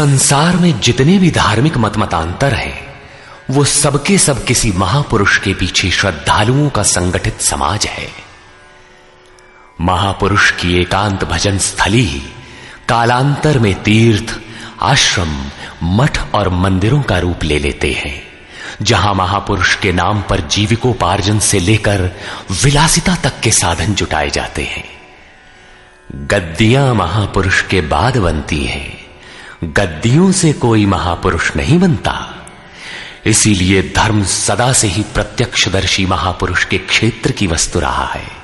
संसार में जितने भी धार्मिक मतमतांतर हैं, वो सबके सब किसी महापुरुष के पीछे श्रद्धालुओं का संगठित समाज है। महापुरुष की एकांत भजन स्थली कालांतर में तीर्थ, आश्रम, मठ और मंदिरों का रूप ले लेते हैं, जहां महापुरुष के नाम पर जीविकोपार्जन से लेकर विलासिता तक के साधन जुटाए जाते हैं। गद्दियां महापुरुष के बाद बनती हैं, गद्दियों से कोई महापुरुष नहीं बनता। इसीलिए धर्म सदा से ही प्रत्यक्षदर्शी महापुरुष के क्षेत्र की वस्तु रहा है।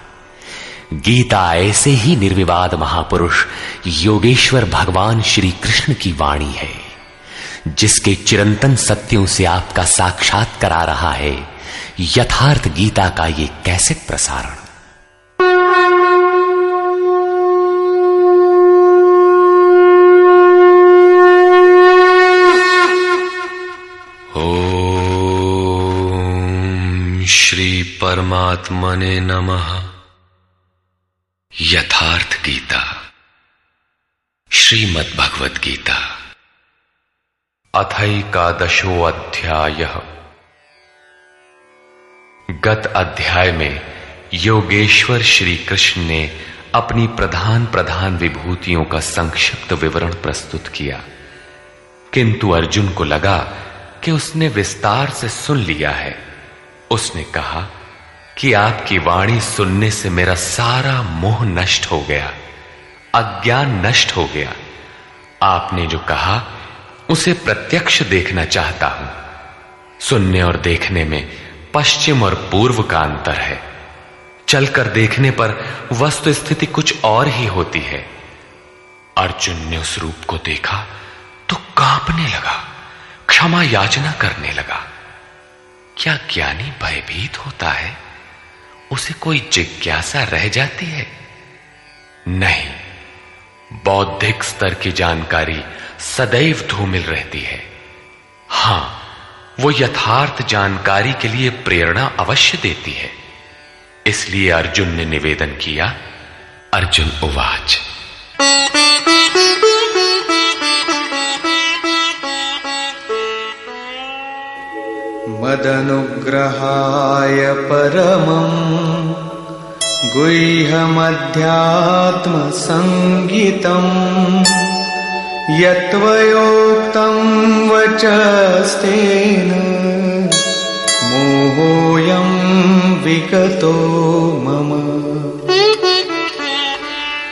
गीता ऐसे ही निर्विवाद महापुरुष योगेश्वर भगवान श्री कृष्ण की वाणी है, जिसके चिरंतन सत्यों से आपका साक्षात करा रहा है यथार्थ गीता का ये कैसेट प्रसारण। श्री परमात्मने नमः। यथार्थ गीता, श्रीमद् भगवद गीता, अथैकादशो अध्यायः। गत अध्याय में योगेश्वर श्री कृष्ण ने अपनी प्रधान प्रधान विभूतियों का संक्षिप्त विवरण प्रस्तुत किया, किंतु अर्जुन को लगा कि उसने विस्तार से सुन लिया है। उसने कहा कि आपकी वाणी सुनने से मेरा सारा मोह नष्ट हो गया, अज्ञान नष्ट हो गया। आपने जो कहा उसे प्रत्यक्ष देखना चाहता हूं। सुनने और देखने में पश्चिम और पूर्व का अंतर है। चलकर देखने पर वस्तु स्थिति कुछ और ही होती है। अर्जुन ने उस रूप को देखा तो कांपने लगा, क्षमा याचना करने लगा। क्या ज्ञानी भयभीत होता है? उसे कोई जिज्ञासा रह जाती है? नहीं, बौद्धिक स्तर की जानकारी सदैव धूमिल रहती है। हां, वो यथार्थ जानकारी के लिए प्रेरणा अवश्य देती है। इसलिए अर्जुन ने निवेदन किया। अर्जुन उवाच, मदनुग्रहाय परमं गुह्यमध्यात्मसंगितं यत्त्वयोक्तं वचस्तेन मोहोऽयं विगतो मम।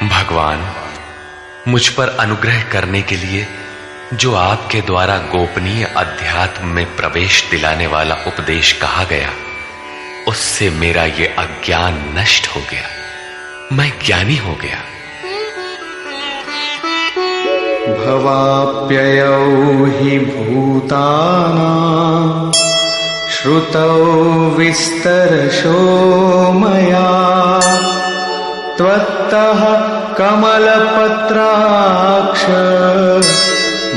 भगवान, मुझ पर अनुग्रह करने के लिए जो आपके द्वारा गोपनीय अध्यात्म में प्रवेश दिलाने वाला उपदेश कहा गया, उससे मेरा ये अज्ञान नष्ट हो गया, मैं ज्ञानी हो गया। भवाप्ययौ हि भूतानां श्रुतौ विस्तरशो मया त्वत्तः कमलपत्राक्ष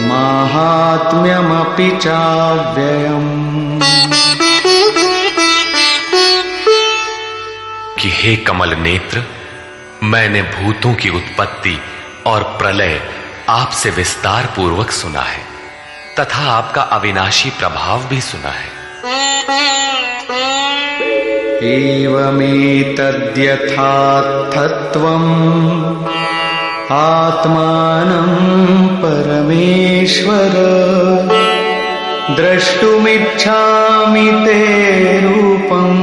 माहात्म्यमपि चाव्ययम्। कि हे कमल नेत्र, मैंने भूतों की उत्पत्ति और प्रलय आपसे विस्तार पूर्वक सुना है तथा आपका अविनाशी प्रभाव भी सुना है। एवमेतद्यथार्थत्वम् आत्मानं परमेश्वर द्रष्टुमिच्छामि ते रूपम्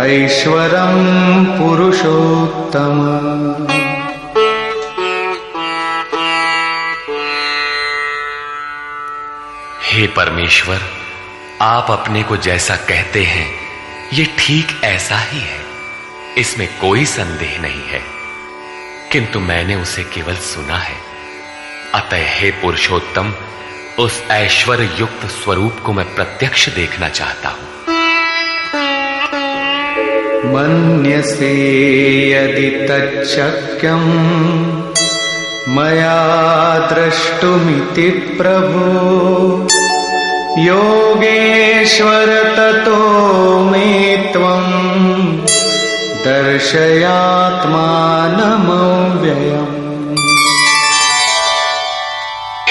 ऐश्वरं पुरुषोत्तम। हे परमेश्वर, आप अपने को जैसा कहते हैं ये ठीक ऐसा ही है, इसमें कोई संदेह नहीं है, किंतु मैंने उसे केवल सुना है। अतः हे पुरुषोत्तम, उस ऐश्वर्य युक्त स्वरूप को मैं प्रत्यक्ष देखना चाहता हूं। मन्यसे यदि तच्छक्यं मया द्रष्टुमिति प्रभो योगेश्वर ततो मे त्वं दर्शयात्मानमव्ययम्।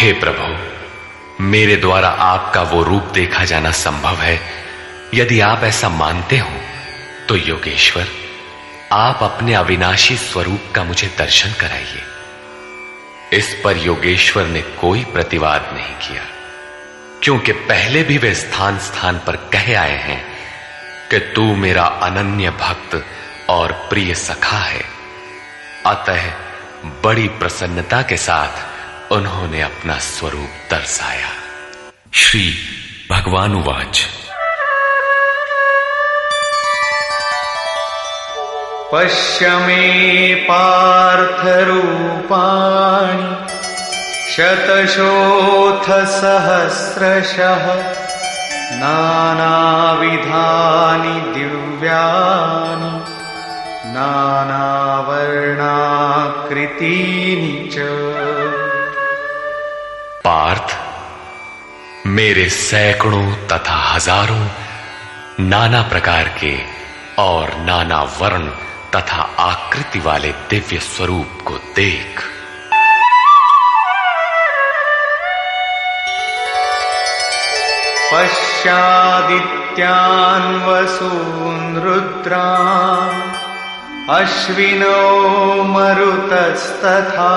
हे प्रभु, मेरे द्वारा आपका वो रूप देखा जाना संभव है। यदि आप ऐसा मानते हो तो योगेश्वर, आप अपने अविनाशी स्वरूप का मुझे दर्शन कराइए। इस पर योगेश्वर ने कोई प्रतिवाद नहीं किया, क्योंकि पहले भी वे स्थान स्थान पर कह आए हैं कि तू मेरा अनन्य भक्त और प्रिय सखा है। अतः बड़ी प्रसन्नता के साथ उन्होंने अपना स्वरूप दर्शाया। श्री भगवान उवाच। पश्य मे पार्थ रूपाणि शतशोऽथ सहस्रशः नानाविधानि दिव्यानि नानावर्णाकृतीनि च। पार्थ, मेरे सैकड़ों तथा हजारों नाना प्रकार के और नाना वर्ण तथा आकृति वाले दिव्य स्वरूप को देख। पश्यादित्यान् वसून् रुद्रान् अश्विनो मरुतस्तथा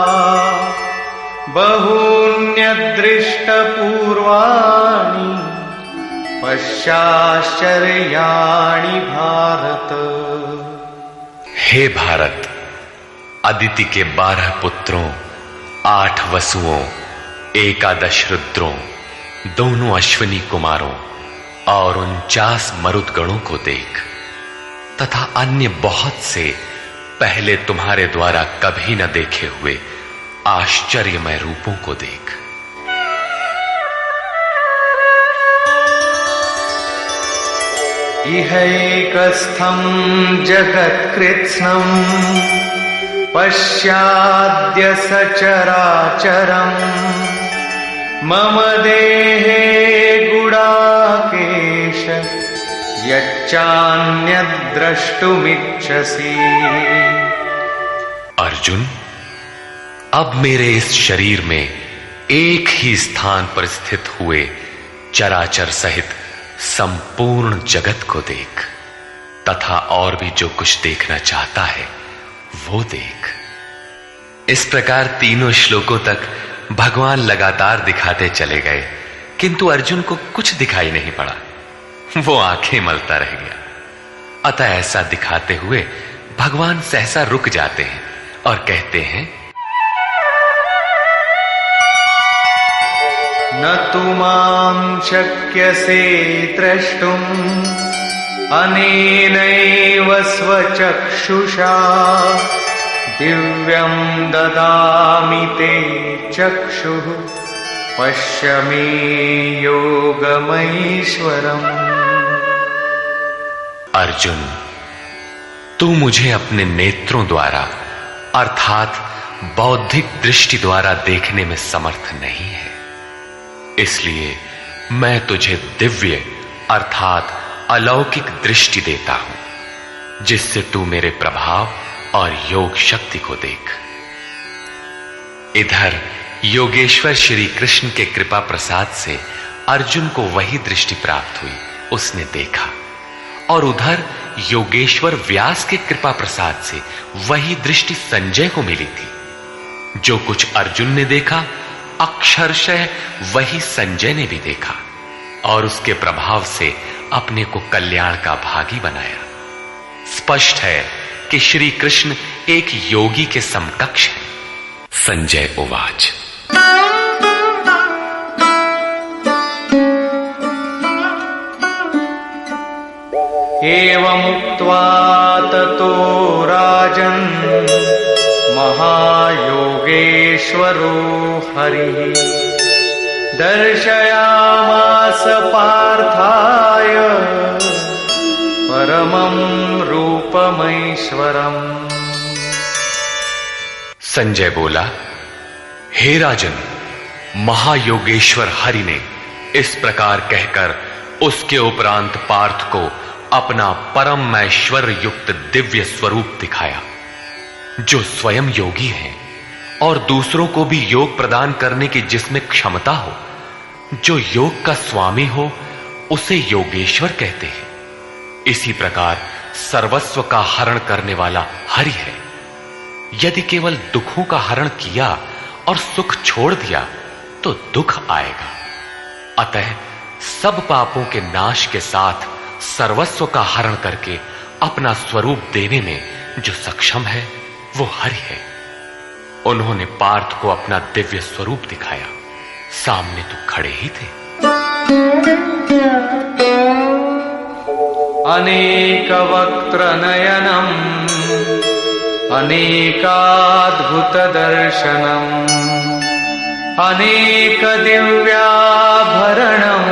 बहून्यदृष्टपूर्वाणि पश्याश्चर्याणि भारत। हे भारत, अदिति के 12 पुत्रों, 8 वसुओं, 11 रुद्रों, दोनों अश्विनी कुमारों और 49 मरुदगणों को देख, तथा अन्य बहुत से पहले तुम्हारे द्वारा कभी न देखे हुए आश्चर्यमय रूपों को देख। इहैकस्थं जगत्कृत्स्नं पश्याद्य सचराचरम् मम देहे गुडाकेश यच्चान्यद्द्रष्टुमिच्छसि। अर्जुन, अब मेरे इस शरीर में एक ही स्थान पर स्थित हुए चराचर सहित संपूर्ण जगत को देख, तथा और भी जो कुछ देखना चाहता है वो देख। इस प्रकार तीनों श्लोकों तक भगवान लगातार दिखाते चले गए, किंतु अर्जुन को कुछ दिखाई नहीं पड़ा। वो आंखें मलता रह गया। अतः ऐसा दिखाते हुए भगवान सहसा रुक जाते हैं और कहते हैं, न तु मां शक्यसे द्रष्टुम् अनेनैव स्वचक्षुषा दिव्यं ददामि ते चक्षुः पश्य मे योगमैश्वरम्। अर्जुन, तू मुझे अपने नेत्रों द्वारा अर्थात बौद्धिक दृष्टि द्वारा देखने में समर्थ नहीं है, इसलिए मैं तुझे दिव्य अर्थात अलौकिक दृष्टि देता हूं, जिससे तू मेरे प्रभाव और योग शक्ति को देख। इधर योगेश्वर श्री कृष्ण के कृपा प्रसाद से अर्जुन को वही दृष्टि प्राप्त हुई, उसने देखा, और उधर योगेश्वर व्यास के कृपा प्रसाद से वही दृष्टि संजय को मिली थी। जो कुछ अर्जुन ने देखा अक्षरशः वही संजय ने भी देखा और उसके प्रभाव से अपने को कल्याण का भागी बनाया। स्पष्ट है कि श्री कृष्ण एक योगी के समकक्ष है। संजय उवाच। एवमुक्त्वा ततो राजन् महायोगेश्वरो हरिः दर्शयामास पार्थाय परमं रूपमैश्वरम्। संजय बोला, हे राजन, महायोगेश्वर हरि ने इस प्रकार कहकर उसके उपरांत पार्थ को अपना परम ऐश्वर्य युक्त दिव्य स्वरूप दिखाया, जो स्वयं योगी है और दूसरों को भी योग प्रदान करने की जिसमें क्षमता हो, जो योग का स्वामी हो, उसे योगेश्वर कहते हैं। इसी प्रकार सर्वस्व का हरण करने वाला हरि है। यदि केवल दुखों का हरण किया और सुख छोड़ दिया तो दुख आएगा। अतः सब पापों के नाश के साथ सर्वस्व का हरण करके अपना स्वरूप देने में जो सक्षम है वो हरि है। उन्होंने पार्थ को अपना दिव्य स्वरूप दिखाया। सामने तो खड़े ही थे। अनेक वक्त्र नयनम अनेकाद्भुत दर्शनम अनेक दिव्याभरणम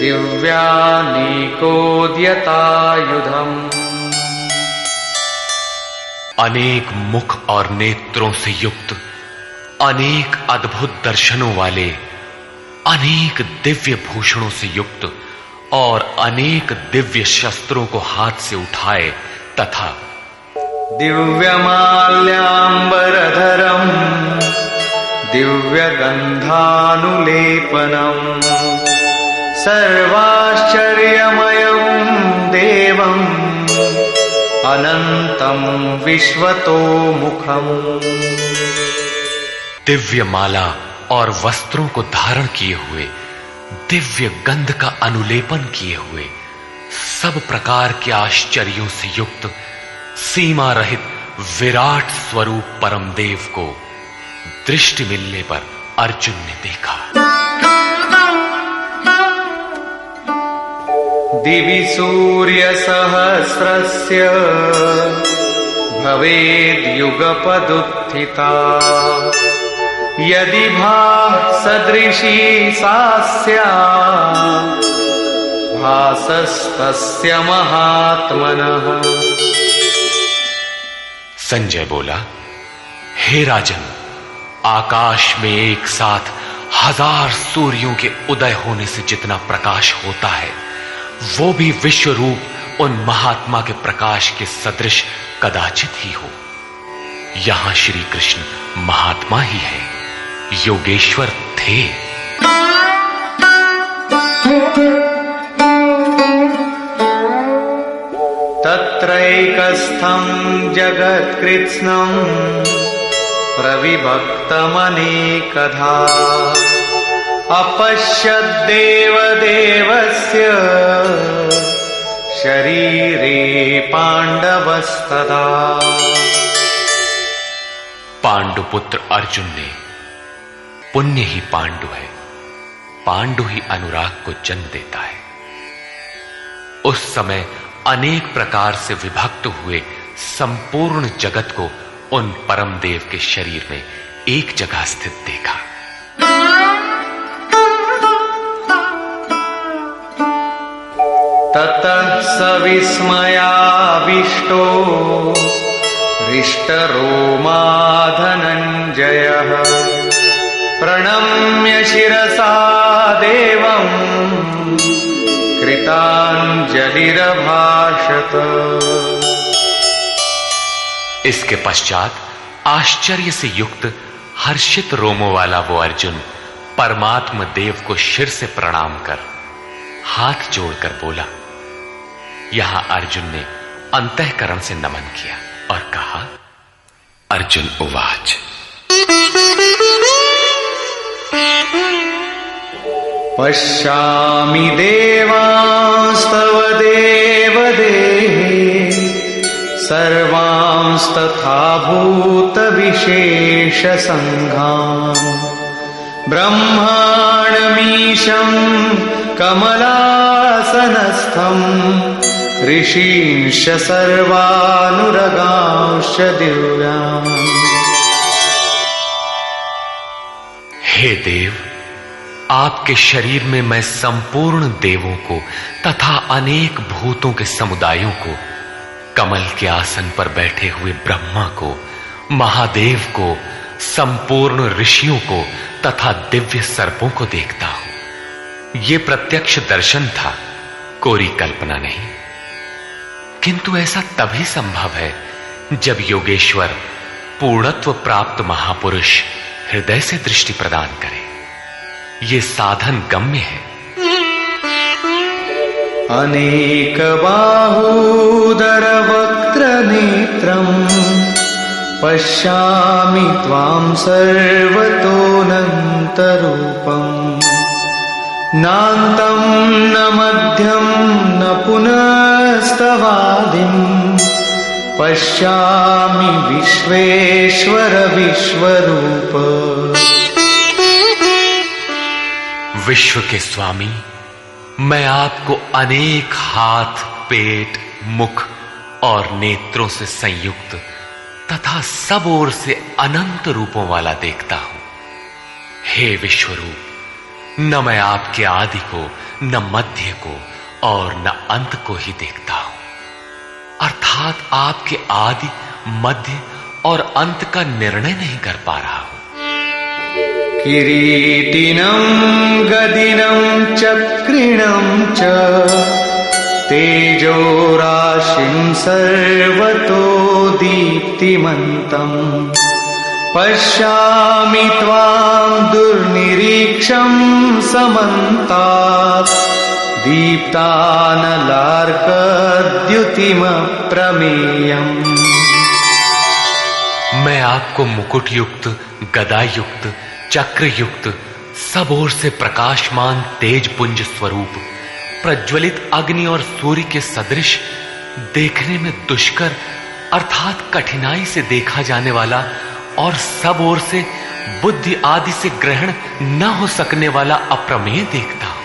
दिव्यानीकोद्यतायुधम। अनेक मुख और नेत्रों से युक्त, अनेक अद्भुत दर्शनों वाले, अनेक दिव्य भूषणों से युक्त और अनेक दिव्य शस्त्रों को हाथ से उठाए तथा दिव्यमाल्याम्बरधरम दिव्यगंधानुलेपनम सर्वाश्चर्यमयं देवं अनंतं विश्वतोमुखम्। दिव्य माला और वस्त्रों को धारण किए हुए, दिव्य गंध का अनुलेपन किए हुए, सब प्रकार के आश्चर्यों से युक्त, सीमा रहित विराट स्वरूप परमदेव को दृष्टि मिलने पर अर्जुन ने देखा। दिवि सूर्य सहस्रस्य भवेद्युगपदुत्थिता यदि भासदृशी सा स्यात् भासस्तस्य महात्मनः। संजय बोला, हे राजन, आकाश में एक साथ 1000 सूर्यों के उदय होने से जितना प्रकाश होता है, वो भी विश्व रूप उन महात्मा के प्रकाश के सदृश कदाचित ही हो। यहां श्री कृष्ण महात्मा ही है, योगेश्वर थे। तत्रैकस्थं जगत्कृत्स्नं प्रविभक्तमनेकधा अपश्यद्देवदेवस्य शरीरे पांडवस्तदा। पांडुपुत्र अर्जुन ने, पुण्य ही पांडु है, पांडु ही अनुराग को जन्म देता है। उस समय अनेक प्रकार से विभक्त हुए संपूर्ण जगत को उन परम देव के शरीर में एक जगह स्थित देखा। ततः स विस्मयाविष्टो हृष्टरोमा धनञ्जयः प्रणम्य शिरसा देवं कृताञ्जलिरभाषत। इसके पश्चात आश्चर्य से युक्त हर्षित रोमों वाला वो अर्जुन परमात्मा देव को शिर से प्रणाम कर हाथ जोड़कर बोला। यहां अर्जुन ने अंतःकरण से नमन किया और कहा, अर्जुन उवाच, पश्यामि देवांस्तव देवदेहे सर्वांस्तथा भूतविशेषसङ्घान् ब्रह्माणमीशं कमलासनस्थं ऋषींश्च सर्वानुरगांश्च दिव्यान्। हे देव, आपके शरीर में मैं संपूर्ण देवों को तथा अनेक भूतों के समुदायों को, कमल के आसन पर बैठे हुए ब्रह्मा को, महादेव को, संपूर्ण ऋषियों को तथा दिव्य सर्पों को देखता हूं। यह प्रत्यक्ष दर्शन था, कोरी कल्पना नहीं। किंतु ऐसा तभी संभव है जब योगेश्वर पूर्णत्व प्राप्त महापुरुष हृदय से दृष्टि प्रदान करे। ये साधन गम्य है। अनेक बाहूदर वक्त्र नेत्रम् पश्यामि त्वां सर्वतोऽनन्तरूपम् नान्तं न मध्यं न पुनस्तवादिम् पश्यामि विश्वेश्वर विश्वरूप। विश्व के स्वामी, मैं आपको अनेक हाथ, पेट, मुख और नेत्रों से संयुक्त तथा सब ओर से अनंत रूपों वाला देखता हूं। हे विश्वरूप, न मैं आपके आदि को, न मध्य को और न अंत को ही देखता हूं, अर्थात आपके आदि, मध्य और अंत का निर्णय नहीं कर पा रहा हूं। किरीटिनं गदिनं चक्रिणं च तेजो राशिं सर्वतो दीप्तिमन्तम् पश्यामि त्वां दुर्निरीक्षं समन्तात् दीप्तानलार्कद्युतिमप्रमेयम्। मैं आपको मुकुट युक्त, गदा युक्त, चक्र युक्त, सब ओर से प्रकाशमान तेज पुंज स्वरूप, प्रज्वलित अग्नि और सूर्य के सदृश, देखने में दुष्कर अर्थात कठिनाई से देखा जाने वाला और सब ओर से बुद्धि आदि से ग्रहण न हो सकने वाला अप्रमेय देखता हूं।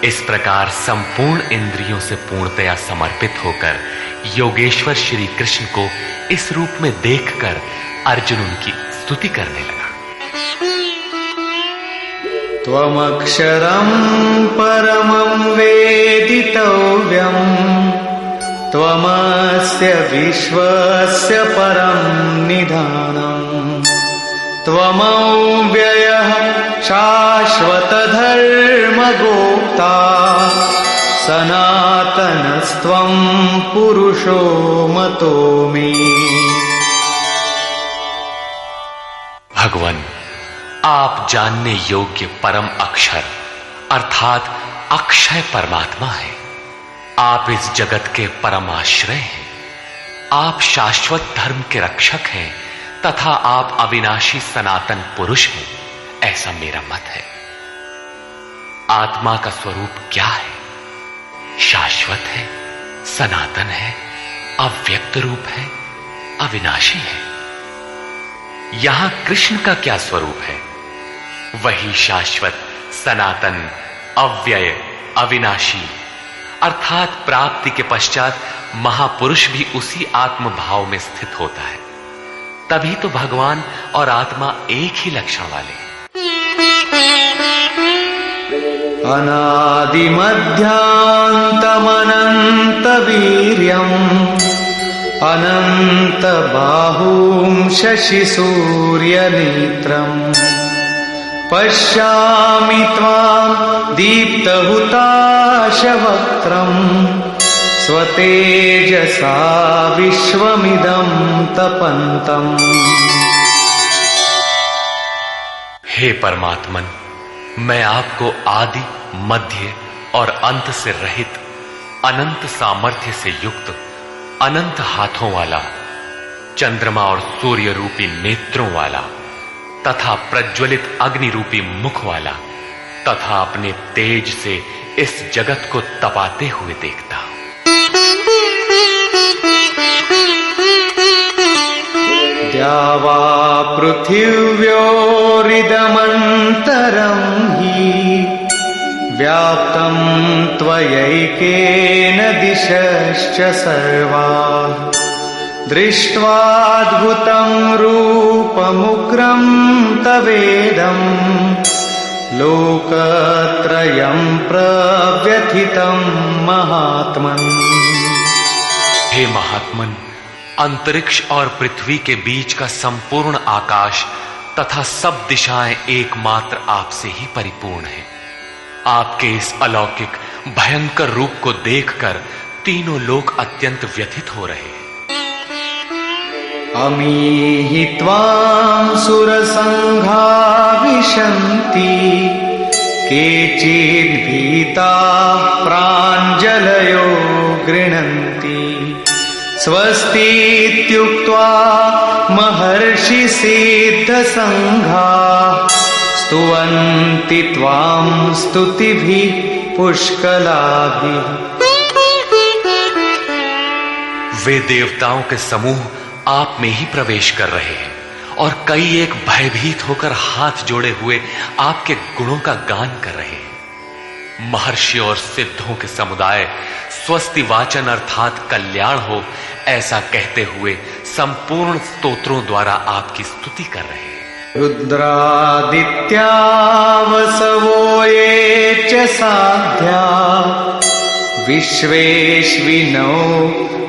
इस प्रकार संपूर्ण इंद्रियों से पूर्णतया समर्पित होकर योगेश्वर श्री कृष्ण को इस रूप में देखकर अर्जुन उनकी स्तुति करने लगा। त्वमक्षरं परमं वेदितव्यम् त्वमस्य विश्वस्य परं निधानम् त्वमव्ययः शाश्वतधर्मगोप्ता सनातनस्त्वं पुरुषो मतो मे। भगवान, आप जानने योग्य परम अक्षर अर्थात अक्षय परमात्मा है। आप इस जगत के परम आश्रय हैं। आप शाश्वत धर्म के रक्षक हैं तथा आप अविनाशी सनातन पुरुष हैं, ऐसा मेरा मत है। आत्मा का स्वरूप क्या है? शाश्वत है, सनातन है, अव्यक्त रूप है, अविनाशी है। यहां कृष्ण का क्या स्वरूप है? वही शाश्वत, सनातन, अव्यय, अविनाशी, अर्थात प्राप्ति के पश्चात महापुरुष भी उसी आत्म भाव में स्थित होता है। तभी तो भगवान और आत्मा एक ही लक्षण वाले हैं। अनादिमध्यान्तमनन्तवीर्यम् अनन्तबाहुं शशिसूर्यनेत्रम् पश्यामि त्वां दीप्तहुताशवक्त्रम् स्वतेजसा विश्वमिदं तपन्तम्। हे परमात्मन, मैं आपको आदि, मध्य और अंत से रहित, अनंत सामर्थ्य से युक्त, अनंत हाथों वाला, चंद्रमा और सूर्य रूपी नेत्रों वाला तथा प्रज्वलित अग्नि रूपी मुख वाला तथा अपने तेज से इस जगत को तपाते हुए देखता हूं। द्यावा पृथिव्योरिदमन्तरं हि व्याप्तं त्वयैकेन दिशश्च सर्वाः दृष्ट्वाद्भुतं रूपमुग्रं तवेदं लोकत्रयं प्रव्यथितं महात्मन्। हे महात्मन, अंतरिक्ष और पृथ्वी के बीच का संपूर्ण आकाश तथा सब दिशाएं एकमात्र आपसे ही परिपूर्ण है। आपके इस अलौकिक भयंकर रूप को देखकर तीनों लोक अत्यंत व्यथित हो रहे हैं। अमीहि त्वां सुरसङ्घा विशन्ति केचिद्भीताः प्राञ्जलयो गृह्णन्ति स्वस्तीत्युक्त्वा महर्षिसिद्धसङ्घाः स्तुवन्ति त्वां स्तुतिभिः पुष्कलाभिः। वे देवताओं के समूह आप में ही प्रवेश कर रहे हैं और कई एक भयभीत होकर हाथ जोड़े हुए आपके गुणों का गान कर रहे हैं। महर्षि और सिद्धों के समुदाय स्वस्ति वाचन अर्थात कल्याण हो ऐसा कहते हुए संपूर्ण स्तोत्रों द्वारा आपकी स्तुति कर रहे हैं। रुद्रादित्या वसवो ये च साध्या विश्वेश्विनो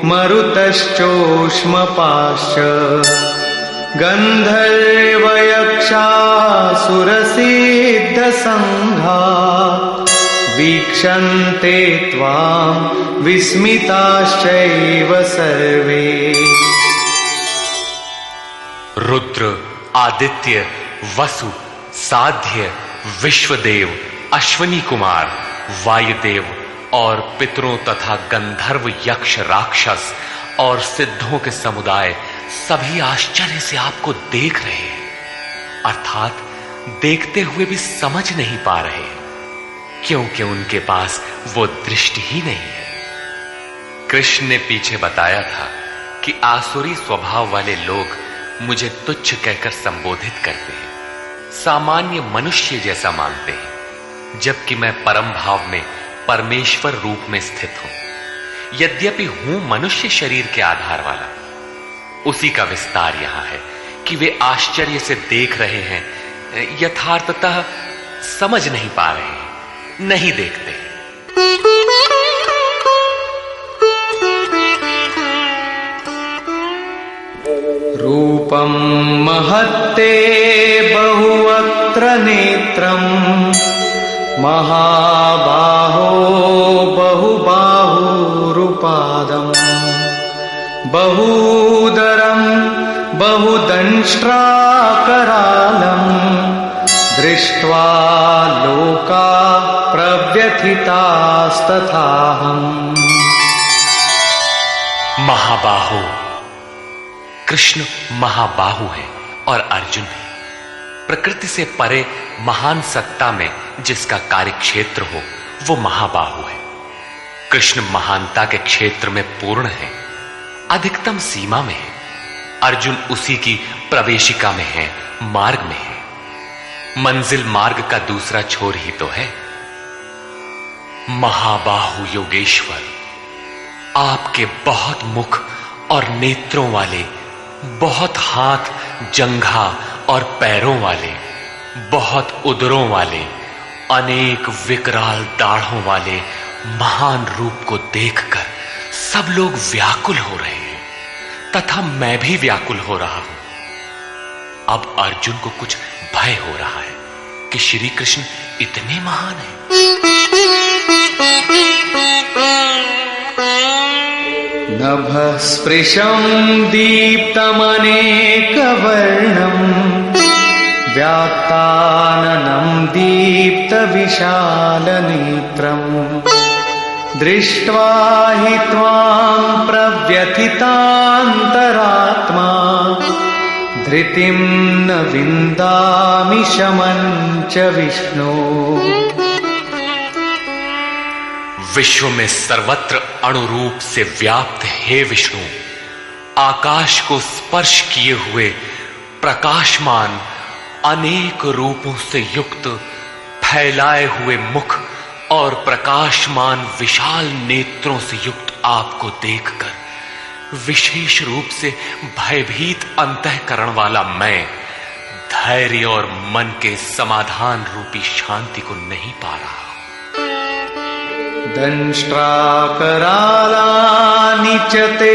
मरुतश्चोष्मपाश्च गन्धर्वयक्षासुरसिद्धसङ्घा वीक्षन्ते त्वां विस्मिताश्चैव सर्वे। रुद्र, आदित्य, वसु, साध्य, विश्वदेव, अश्वनी कुमार, वायुदेव और पितरों तथा गंधर्व, यक्ष, राक्षस और सिद्धों के समुदाय सभी आश्चर्य से आपको देख रहे हैं, अर्थात देखते हुए भी समझ नहीं पा रहे, क्योंकि उनके पास वो दृष्टि ही नहीं है। कृष्ण ने पीछे बताया था कि आसुरी स्वभाव वाले लोग मुझे तुच्छ कहकर संबोधित करते हैं, सामान्य मनुष्य जैसा मानते हैं, जबकि मैं परम भाव में परमेश्वर रूप में स्थित हूं। यद्यपि हूं मनुष्य शरीर के आधार वाला, उसी का विस्तार यहां है कि वे आश्चर्य से देख रहे हैं, यथार्थतः समझ नहीं पा रहे हैं, नहीं देखते। रूपं महत्ते बहुवक्त्र नेत्रम् महाबाहो बहुबाहुरुपादम् बहूदरं बहुदंष्ट्राकरालम् दृष्ट्वा लोका प्रव्यथितास्तथाहम्। महाबाहो, कृष्ण महाबाहु है और अर्जुन है। प्रकृति से परे महान सत्ता में जिसका कार्य क्षेत्र हो वो महाबाहु है। कृष्ण महानता के क्षेत्र में पूर्ण है, अधिकतम सीमा में है। अर्जुन उसी की प्रवेशिका में है, मार्ग में है। मंजिल मार्ग का दूसरा छोर ही तो है। महाबाहु योगेश्वर, आपके बहुत मुख और नेत्रों वाले, बहुत हाथ, जंघा और पैरों वाले, बहुत उदरों वाले, अनेक विकराल दाढ़ों वाले महान रूप को देखकर सब लोग व्याकुल हो रहे हैं तथा मैं भी व्याकुल हो रहा हूं। अब अर्जुन को कुछ भय हो रहा है कि श्री कृष्ण इतने महान हैं। नभस्पृशं दीप्तमनेकवर्णम् व्याक्ताननं दीप्तविशालनेत्रम् दृष्ट्वा हि त्वां प्रव्यथितान्तरात्मा धृतिं न विन्दामि शमं च विष्णो। विश्व में सर्वत्र अणुरूप से व्याप्त हे विष्णु, आकाश को स्पर्श किए हुए प्रकाशमान अनेक रूपों से युक्त फैलाए हुए मुख और प्रकाशमान विशाल नेत्रों से युक्त आपको देखकर विशेष रूप से भयभीत अंतःकरण वाला मैं धैर्य और मन के समाधान रूपी शांति को नहीं पा रहा। दंष्ट्राकरालानि च ते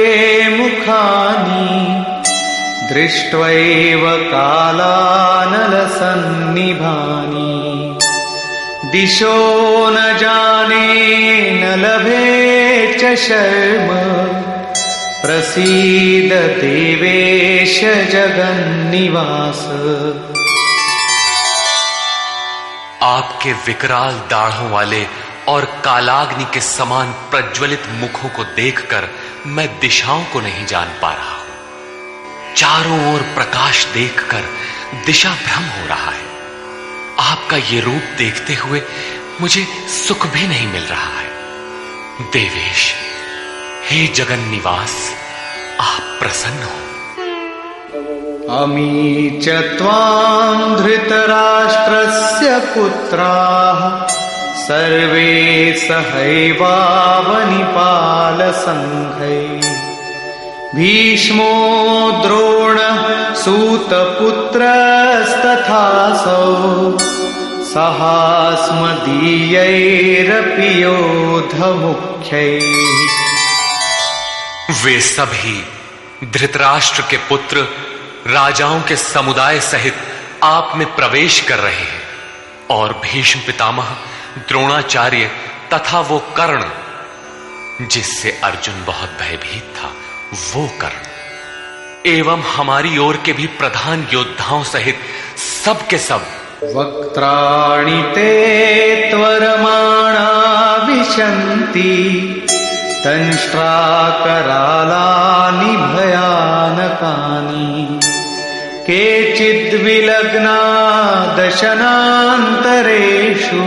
मुखानि दृष्ट्वैव कालानलसन्निभानि दिशो न जाने न लभे च शर्म प्रसीद देवेश जगन्निवास। आपके विकराल दाढ़ों वाले और कालाग्नि के समान प्रज्वलित मुखों को देखकर मैं दिशाओं को नहीं जान पा रहा हूं। चारों ओर प्रकाश देखकर दिशा भ्रम हो रहा है। आपका ये रूप देखते हुए मुझे सुख भी नहीं मिल रहा है। देवेश, हे जगन निवास, आप प्रसन्न हो। अमी च त्वां धृतराष्ट्रस्य पुत्राः सर्वे सहैवावनिपालसङ्घैः भीष्मो द्रोणः सूतपुत्रस्तथासौ सहास्मदीयैरपि योधमुख्यैः। वे सभी धृतराष्ट्र के पुत्र राजाओं के समुदाय सहित आप में प्रवेश कर रहे हैं, और भीष्म पितामह, द्रोणाचार्य तथा वो कर्ण जिससे अर्जुन बहुत भयभीत था, वो कर्ण एवं हमारी ओर के भी प्रधान योद्धाओं सहित सब के सब वक्त्राणि ते त्वरमाणा विशन्ति दंष्ट्राकरालानि भयानकानि केचिद्विलग्ना दशनान्तरेषु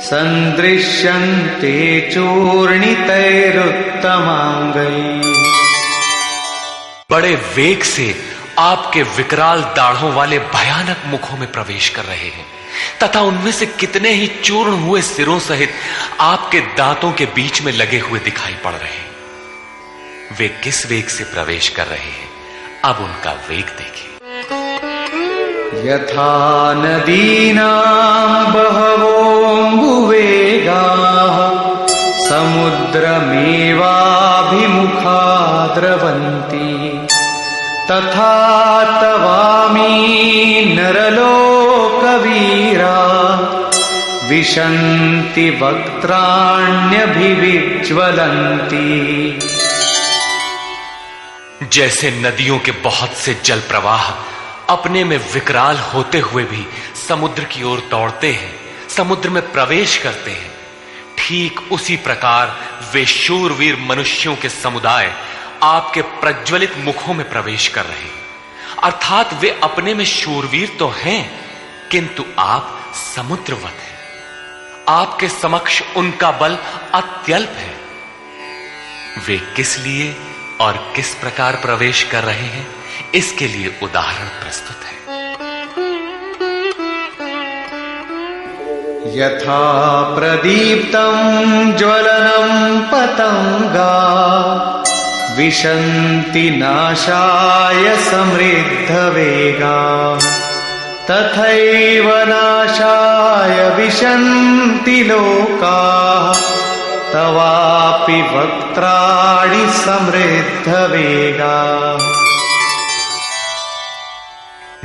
सन्दृश्यन्ते चूर्णितैरुत्तमाङ्गैः। बड़े वेग से आपके विकराल दाढ़ों वाले भयानक मुखों में प्रवेश कर रहे हैं तथा उनमें से कितने ही चूर्ण हुए सिरों सहित आपके दांतों के बीच में लगे हुए दिखाई पड़ रहे हैं। वे किस वेग से प्रवेश कर रहे हैं, अब उनका वेग देखिए। यथा नदीनां बहवोऽम्बुवेगाः समुद्रमेवाभिमुखा द्रवन्ति तथा तवामी नरलोकवीरा विशन्ति वक्त्राण्यभिविज्वलन्ति। जैसे नदियों के बहुत से जल प्रवाह अपने में विकराल होते हुए भी समुद्र की ओर दौड़ते हैं, समुद्र में प्रवेश करते हैं, ठीक उसी प्रकार वे शूरवीर मनुष्यों के समुदाय आपके प्रज्वलित मुखों में प्रवेश कर रहे हैं। अर्थात वे अपने में शूरवीर तो हैं, किंतु आप समुद्रवत हैं। आपके समक्ष उनका बल अत्यल्प है। वे किस लिए और किस प्रकार प्रवेश कर रहे हैं, इसके लिए उदाहरण प्रस्तुत है। यथा प्रदीप्तं ज्वलनं पतंगा विशन्ति नाशाय समृद्धवेगा तथैव नाशाय विशन्ति लोकाः तवापि वक्त्राणि समृद्धवेगा।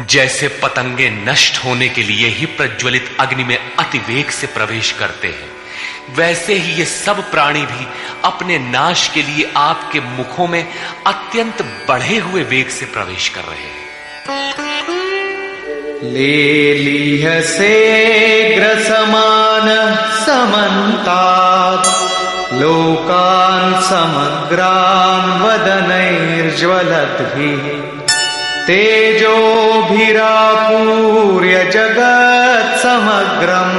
जैसे पतंगे नष्ट होने के लिए ही प्रज्वलित अग्नि में अतिवेग से प्रवेश करते हैं, वैसे ही ये सब प्राणी भी अपने नाश के लिए आपके मुखों में अत्यंत बढ़े हुए वेग से प्रवेश कर रहे हैं। लेलीहसे ग्रसमानः समन्तात् लोकान् समग्रान् वदनैर्ज्वलद्भिः तेजोभिरापूर्य जगत् समग्रम्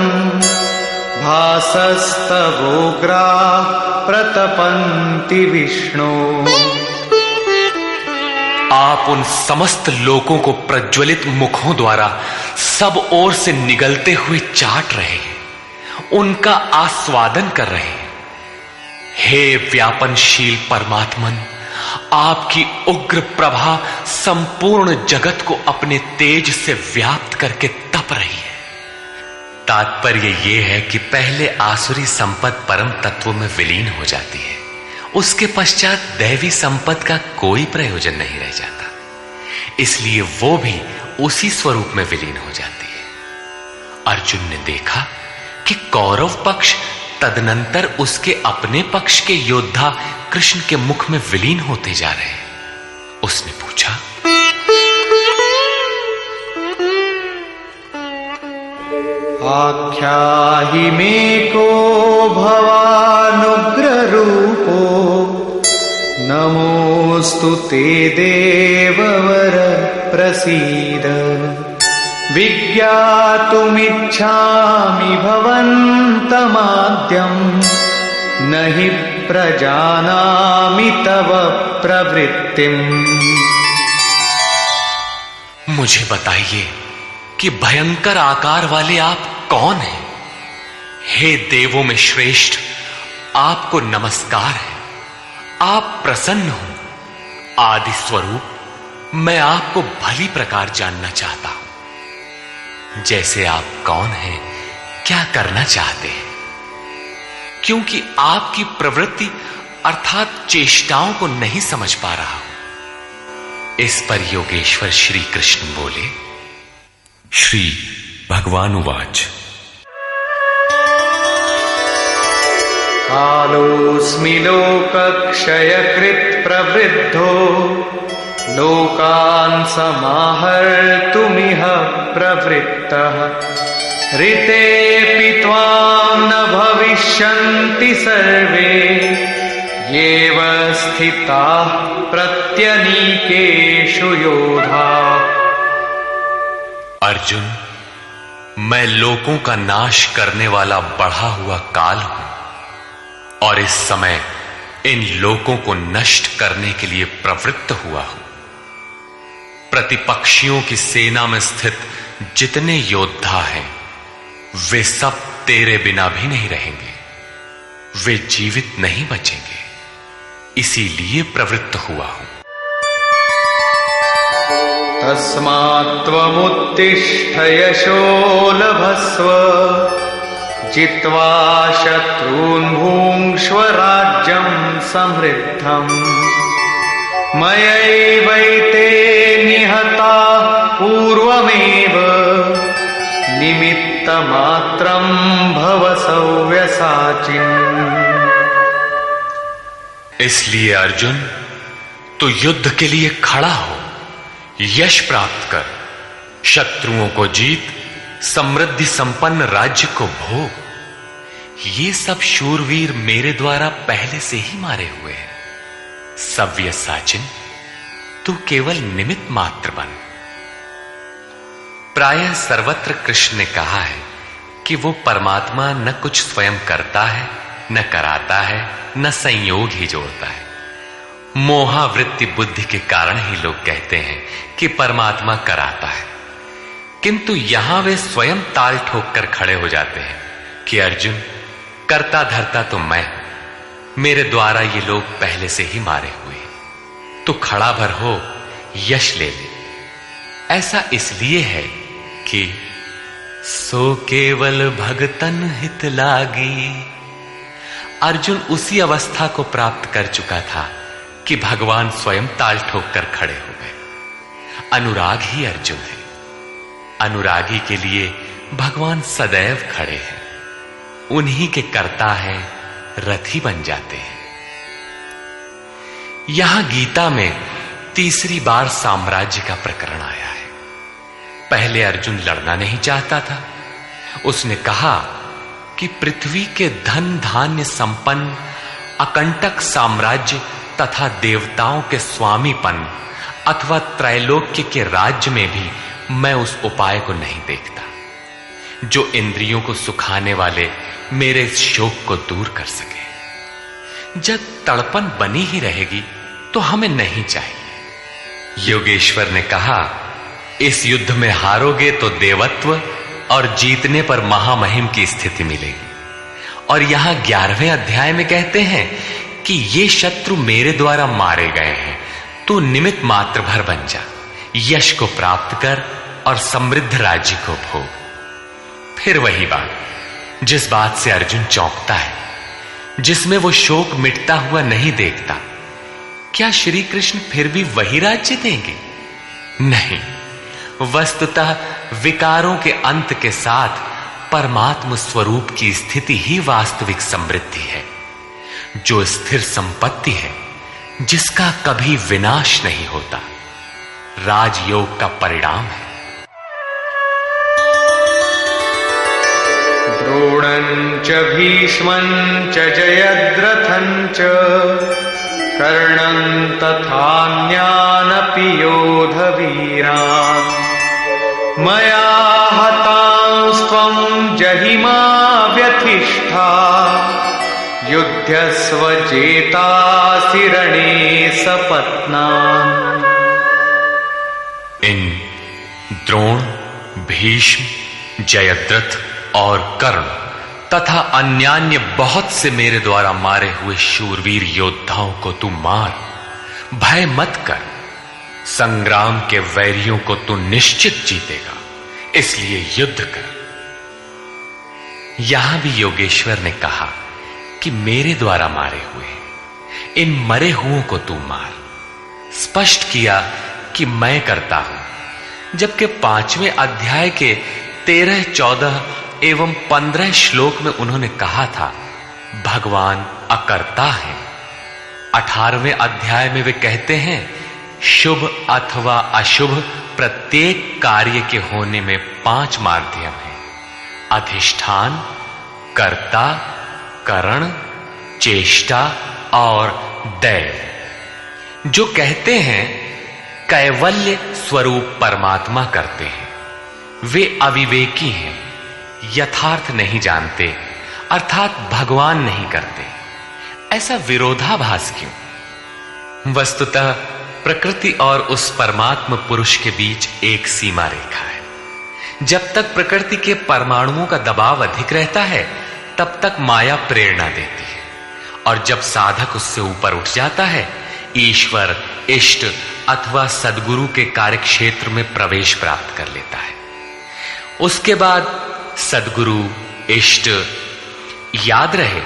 भासस्तवोग्राः प्रतपन्ति विष्णु। आप उन समस्त लोकों को प्रज्वलित मुखों द्वारा सब ओर से निगलते हुए चाट रहे हैं, उनका आस्वादन कर रहे हैं। हे व्यापनशील परमात्मन, आपकी उग्र प्रभा संपूर्ण जगत को अपने तेज से व्याप्त करके तप रही है। तात्पर्य यह है कि पहले आसुरी संपत्ति परम तत्व में विलीन हो जाती है, उसके पश्चात दैवी संपत्ति का कोई प्रयोजन नहीं रह जाता, इसलिए वो भी उसी स्वरूप में विलीन हो जाती है। अर्जुन ने देखा कि कौरव पक्ष तदनंतर उसके अपने पक्ष के योद्धा कृष्ण के मुख में विलीन होते जा रहे हैं। उसने पूछा, आख्याहि मे को भवानुग्र रूपो नमोस्तु ते देववर प्रसीद विज्ञातुमिच्छामि भवन्तमाद्यं न हि प्रजानामि तव प्रवृत्तिम्। मुझे बताइए कि भयंकर आकार वाले आप कौन हैं? हे देवों में श्रेष्ठ, आपको नमस्कार है। आप प्रसन्न हो। आदि स्वरूप, मैं आपको भली प्रकार जानना चाहता हूं। जैसे आप कौन हैं, क्या करना चाहते हैं? क्योंकि आपकी प्रवृत्ति अर्थात चेष्टाओं को नहीं समझ पा रहा हूं। इस पर योगेश्वर श्री कृष्ण बोले। श्री भगवान उवाच, कालोऽस्मि लोकक्षयकृत् प्रवृद्धो लोकान् समाहर्तुमिह प्रवृत्तः ऋतेऽपि त्वां न भविष्यन्ति सर्वे येव स्थिताः प्रत्यनीकेषु योधाः। अर्जुन, मैं लोकों का नाश करने वाला बढ़ा हुआ काल हूं और इस समय इन लोकों को नष्ट करने के लिए प्रवृत्त हुआ हूं। प्रतिपक्षियों की सेना में स्थित जितने योद्धा हैं, वे सब तेरे बिना भी नहीं रहेंगे। वे जीवित नहीं बचेंगे, इसीलिए प्रवृत्त हुआ हूं। तस्मात्त्वमुत्तिष्ठ यशो लभस्व जित्वा शत्रून् भुङ्क्ष्व राज्यं समृद्धम् मयैवैते निहताः पूर्वमेव निमित्तमात्रं भव सव्यसाचिन्। इसलिए अर्जुन, तू युद्ध के लिए खड़ा हो, यश प्राप्त कर, शत्रुओं को जीत, समृद्धि संपन्न राज्य को भोग। ये सब शूरवीर मेरे द्वारा पहले से ही मारे हुए हैं। सव्यसाचिन, तू केवल निमित्त मात्र बन। प्रायः सर्वत्र कृष्ण ने कहा है कि वो परमात्मा न कुछ स्वयं करता है, न कराता है, न संयोग ही जोड़ता है। मोहावृत्ति बुद्धि के कारण ही लोग कहते हैं कि परमात्मा कराता है, किंतु यहां वे स्वयं ताल ठोक कर खड़े हो जाते हैं कि अर्जुन, करता धरता तो मैं हूं, मेरे द्वारा ये लोग पहले से ही मारे हुए, तो खड़ा भर हो, यश ले ले। ऐसा इसलिए है कि सो केवल भगतन हित लागी। अर्जुन उसी अवस्था को प्राप्त कर चुका था कि भगवान स्वयं ताल ठोक कर खड़े हो गए। अनुराग ही अर्जुन है। अनुरागी के लिए भगवान सदैव खड़े हैं। उन्हीं के कर्ता है, रथी बन जाते हैं। यहां गीता में तीसरी बार साम्राज्य का प्रकरण आया है। पहले अर्जुन लड़ना नहीं चाहता था। उसने कहा कि पृथ्वी के धन धान्य संपन्न अकंटक साम्राज्य तथा देवताओं के स्वामीपन अथवा त्रैलोक्य के राज्य में भी मैं उस उपाय को नहीं देखता जो इंद्रियों को सुखाने वाले मेरे शोक को दूर कर सके। जब तड़पन बनी ही रहेगी तो हमें नहीं चाहिए। योगेश्वर ने कहा, इस युद्ध में हारोगे तो देवत्व और जीतने पर महामहिम की स्थिति मिलेगी। और यहां 11वें अध्याय में कहते हैं कि ये शत्रु मेरे द्वारा मारे गए हैं, तू निमित्त मात्र भर बन जा, यश को प्राप्त कर और समृद्ध राज्य को भोग। फिर वही बात, जिस बात से अर्जुन चौंकता है, जिसमें वो शोक मिटता हुआ नहीं देखता, क्या श्री कृष्ण फिर भी वही राज्य देंगे? नहीं, वस्तुतः विकारों के अंत के साथ परमात्म स्वरूप की स्थिति ही वास्तविक समृद्धि है, जो स्थिर संपत्ति है, जिसका कभी विनाश नहीं होता, राजयोग का परिणाम है। द्रोणं च भीष्मं च जयद्रथं च कर्णं तथान्यानपि योधवीरान् मया हतांस्त्वं जहिमा व्यथिष्ठा युध्यस्व जेतासि रणे सपत्नान्। इन द्रोण, भीष्म, जयद्रथ और कर्ण तथा अन्यान्य बहुत से मेरे द्वारा मारे हुए शूरवीर योद्धाओं को तू मार, भय मत कर। संग्राम के वैरियों को तू निश्चित जीतेगा, इसलिए युद्ध कर। यहां भी योगेश्वर ने कहा कि मेरे द्वारा मारे हुए इन मरे हुओं को तू मार। स्पष्ट किया कि मैं करता हूं, जबकि 5वें अध्याय के 13, 14 एवं 15 श्लोक में उन्होंने कहा था भगवान अकर्ता है। 18वें अध्याय में वे कहते हैं शुभ अथवा अशुभ प्रत्येक कार्य के होने में 5 माध्यम हैं: अधिष्ठान, कर्ता, करण, चेष्टा और दैव। जो कहते हैं कैवल्य स्वरूप परमात्मा करते हैं, वे अविवेकी हैं, यथार्थ नहीं जानते, अर्थात भगवान नहीं करते। ऐसा विरोधाभास क्यों? वस्तुतः प्रकृति और उस परमात्म पुरुष के बीच एक सीमा रेखा है। जब तक प्रकृति के परमाणुओं का दबाव अधिक रहता है, तब तक माया प्रेरणा देती है, और जब साधक उससे ऊपर उठ जाता है, ईश्वर, इष्ट अथवा सद्गुरु के कार्यक्षेत्र में प्रवेश प्राप्त कर लेता है। उसके बाद सद्गुरु, इष्ट, याद रहे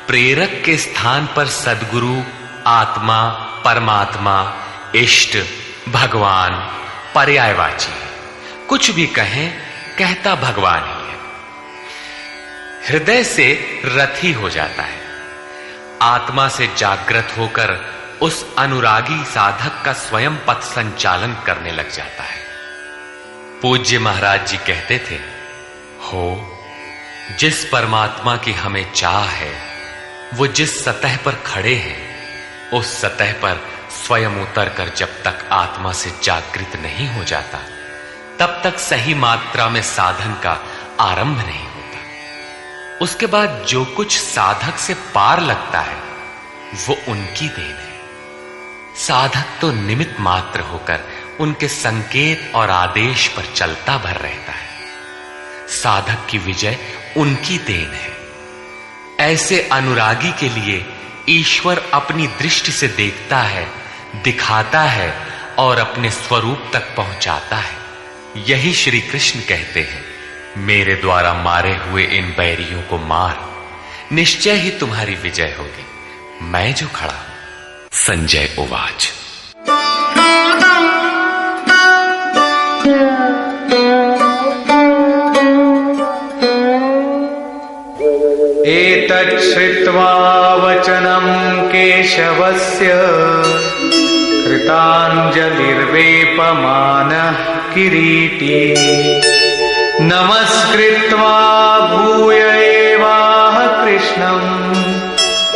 प्रेरक के स्थान पर सद्गुरु, आत्मा, परमात्मा, इष्ट, भगवान पर्यायवाची। कुछ भी कहें, कहता भगवान ही है। हृदय से रथी हो जाता है। आत्मा से जागृत होकर उस अनुरागी साधक का स्वयं पथ संचालन करने लग जाता है। पूज्य महाराज जी कहते थे, हो जिस परमात्मा की हमें चाह है, वो जिस सतह पर खड़े हैं, उस सतह पर स्वयं उतरकर जब तक आत्मा से जागृत नहीं हो जाता, तब तक सही मात्रा में साधन का आरंभ नहीं होता। उसके बाद जो कुछ साधक से पार लगता है, वो उनकी देन है। साधक तो निमित्त मात्र होकर उनके संकेत और आदेश पर चलता भर रहता है। साधक की विजय उनकी देन है। ऐसे अनुरागी के लिए ईश्वर अपनी दृष्टि से देखता है, दिखाता है और अपने स्वरूप तक पहुंचाता है। यही श्री कृष्ण कहते हैं, मेरे द्वारा मारे हुए इन बैरियों को मार, निश्चय ही तुम्हारी विजय होगी, मैं जो खड़ा हूं। संजय उवाच। एतत् श्रुत्वा वचनं केशवस्य कृताञ्जलिर्वेपमानः किरीटी नमस्कृत्वा भूय एवाह कृष्णं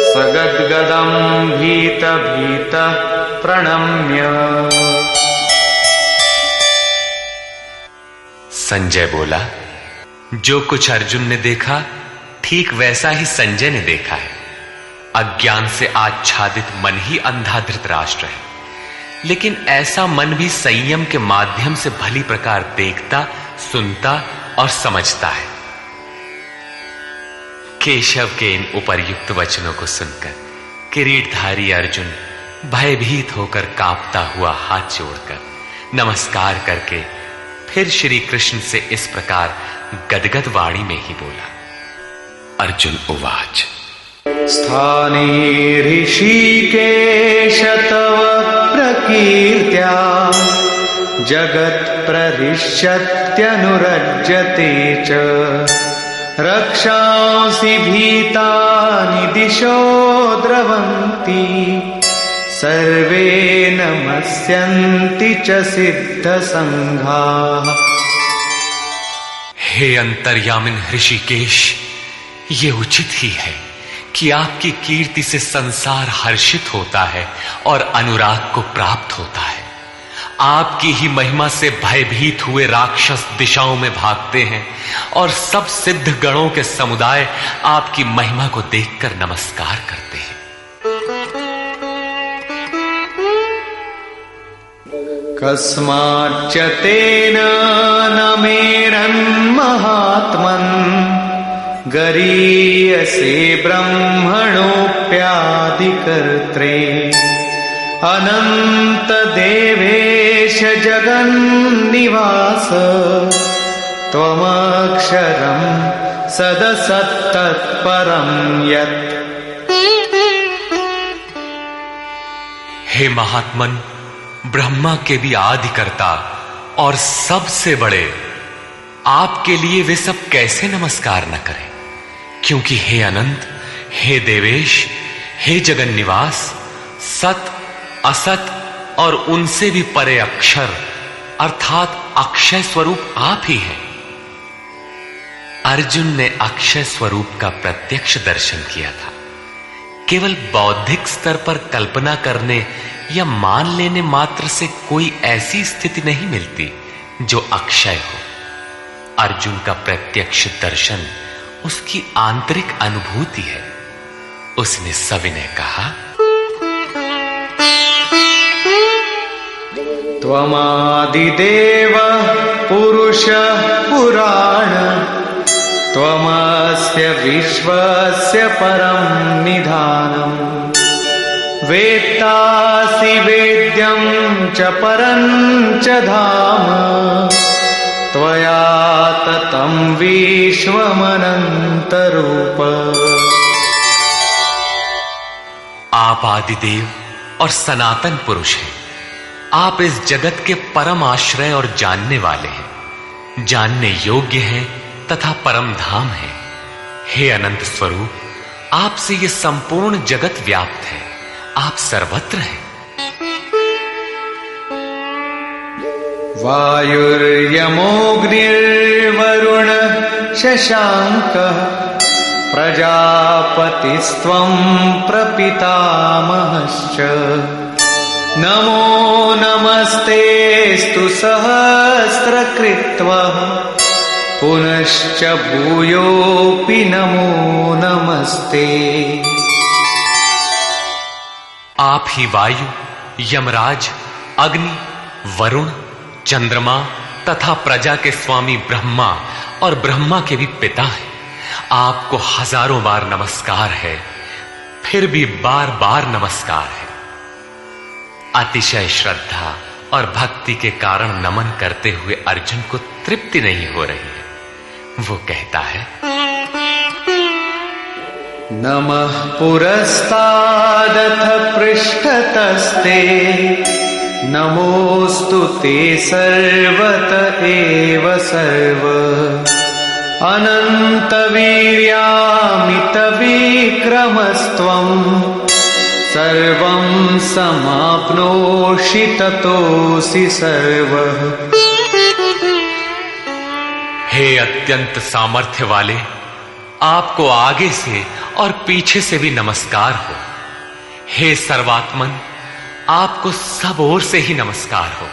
सगद्गदं भीतभीतः प्रणम्य। संजय बोला, जो कुछ अर्जुन ने देखा ठीक वैसा ही संजय ने देखा है। अज्ञान से आच्छादित मन ही अंधा धृतराष्ट्र है, लेकिन ऐसा मन भी संयम के माध्यम से भली प्रकार देखता, सुनता और समझता है। केशव के इन उपर्युक्त वचनों को सुनकर किरीटधारी अर्जुन भयभीत होकर कांपता हुआ हाथ जोड़कर नमस्कार करके फिर श्री कृष्ण से इस प्रकार गदगद वाणी में ही बोला। अर्जुन उवाच। स्थाने ऋषिकेश तव प्रकीर्त्या जगत् प्रहृष्यत्यनुरज्यते च रक्षांसि भीतानि दिशो द्रवन्ति सर्वे नमस्यन्ति च सिद्धसंघाः। हे अंतर्यामिन ऋषिकेश, ये उचित ही है कि आपकी कीर्ति से संसार हर्षित होता है और अनुराग को प्राप्त होता है। आपकी ही महिमा से भयभीत हुए राक्षस दिशाओं में भागते हैं और सब सिद्ध गणों के समुदाय आपकी महिमा को देखकर नमस्कार करते हैं। कस्माच्च तेन न मेरन्महात्मन् गरीयसे ब्रह्मणोऽप्यादिकर्त्रे अनंत देवेश जगन्निवास त्वमक्षरं सदसत्तत्परं यत्। हे महात्मन, ब्रह्मा के भी आदिकर्ता और सबसे बड़े, आपके लिए वे सब कैसे नमस्कार न करें, क्योंकि हे अनंत, हे देवेश, हे जगन्निवास, सत, असत और उनसे भी परे अक्षर अर्थात अक्षय स्वरूप आप ही हैं। अर्जुन ने अक्षय स्वरूप का प्रत्यक्ष दर्शन किया था। केवल बौद्धिक स्तर पर कल्पना करने या मान लेने मात्र से कोई ऐसी स्थिति नहीं मिलती जो अक्षय हो। अर्जुन का प्रत्यक्ष दर्शन उसकी आंतरिक अनुभूति है। उसने सविनय कहा, त्वमादिदेव पुरुषः पुराण त्वमस्य विश्वस्य परं निधानम् वेत्तासि वेद्यं च परं च धाम त्वया ततं विश्वमनन्तरूप। आप आदिदेव और सनातन पुरुष हैं। आप इस जगत के परम आश्रय और जानने वाले हैं, जानने योग्य हैं तथा परम धाम है। हे अनंत स्वरूप, आपसे ये संपूर्ण जगत व्याप्त है, आप सर्वत्र हैं। वायुर्यमोऽग्निर्वरुण शशाङ्कः प्रजापतिस्त्वं प्रपितामहश्च नमो नमस्तेस्तु सहस्रकृत्वः पुनश्च भूयोऽपि नमो नमस्ते। आप ही वायु, यमराज, अग्नि, वरुण, चंद्रमा तथा प्रजा के स्वामी ब्रह्मा और ब्रह्मा के भी पिता हैं। आपको हजारों बार नमस्कार है, फिर भी बार बार नमस्कार है। अतिशय श्रद्धा और भक्ति के कारण नमन करते हुए अर्जुन को तृप्ति नहीं हो रही है। वो कहता है, नमः पुरस्तादथ पृष्ठतस्ते नमोऽस्तु ते सर्वत एव सर्व अनन्तवीर्यामितविक्रमस्त्वं सर्वं समाप्नोषि ततोऽसि सर्वः। हे अत्यंत सामर्थ्य वाले, आपको आगे से और पीछे से भी नमस्कार हो। हे सर्वात्मन, आपको सब ओर से ही नमस्कार हो,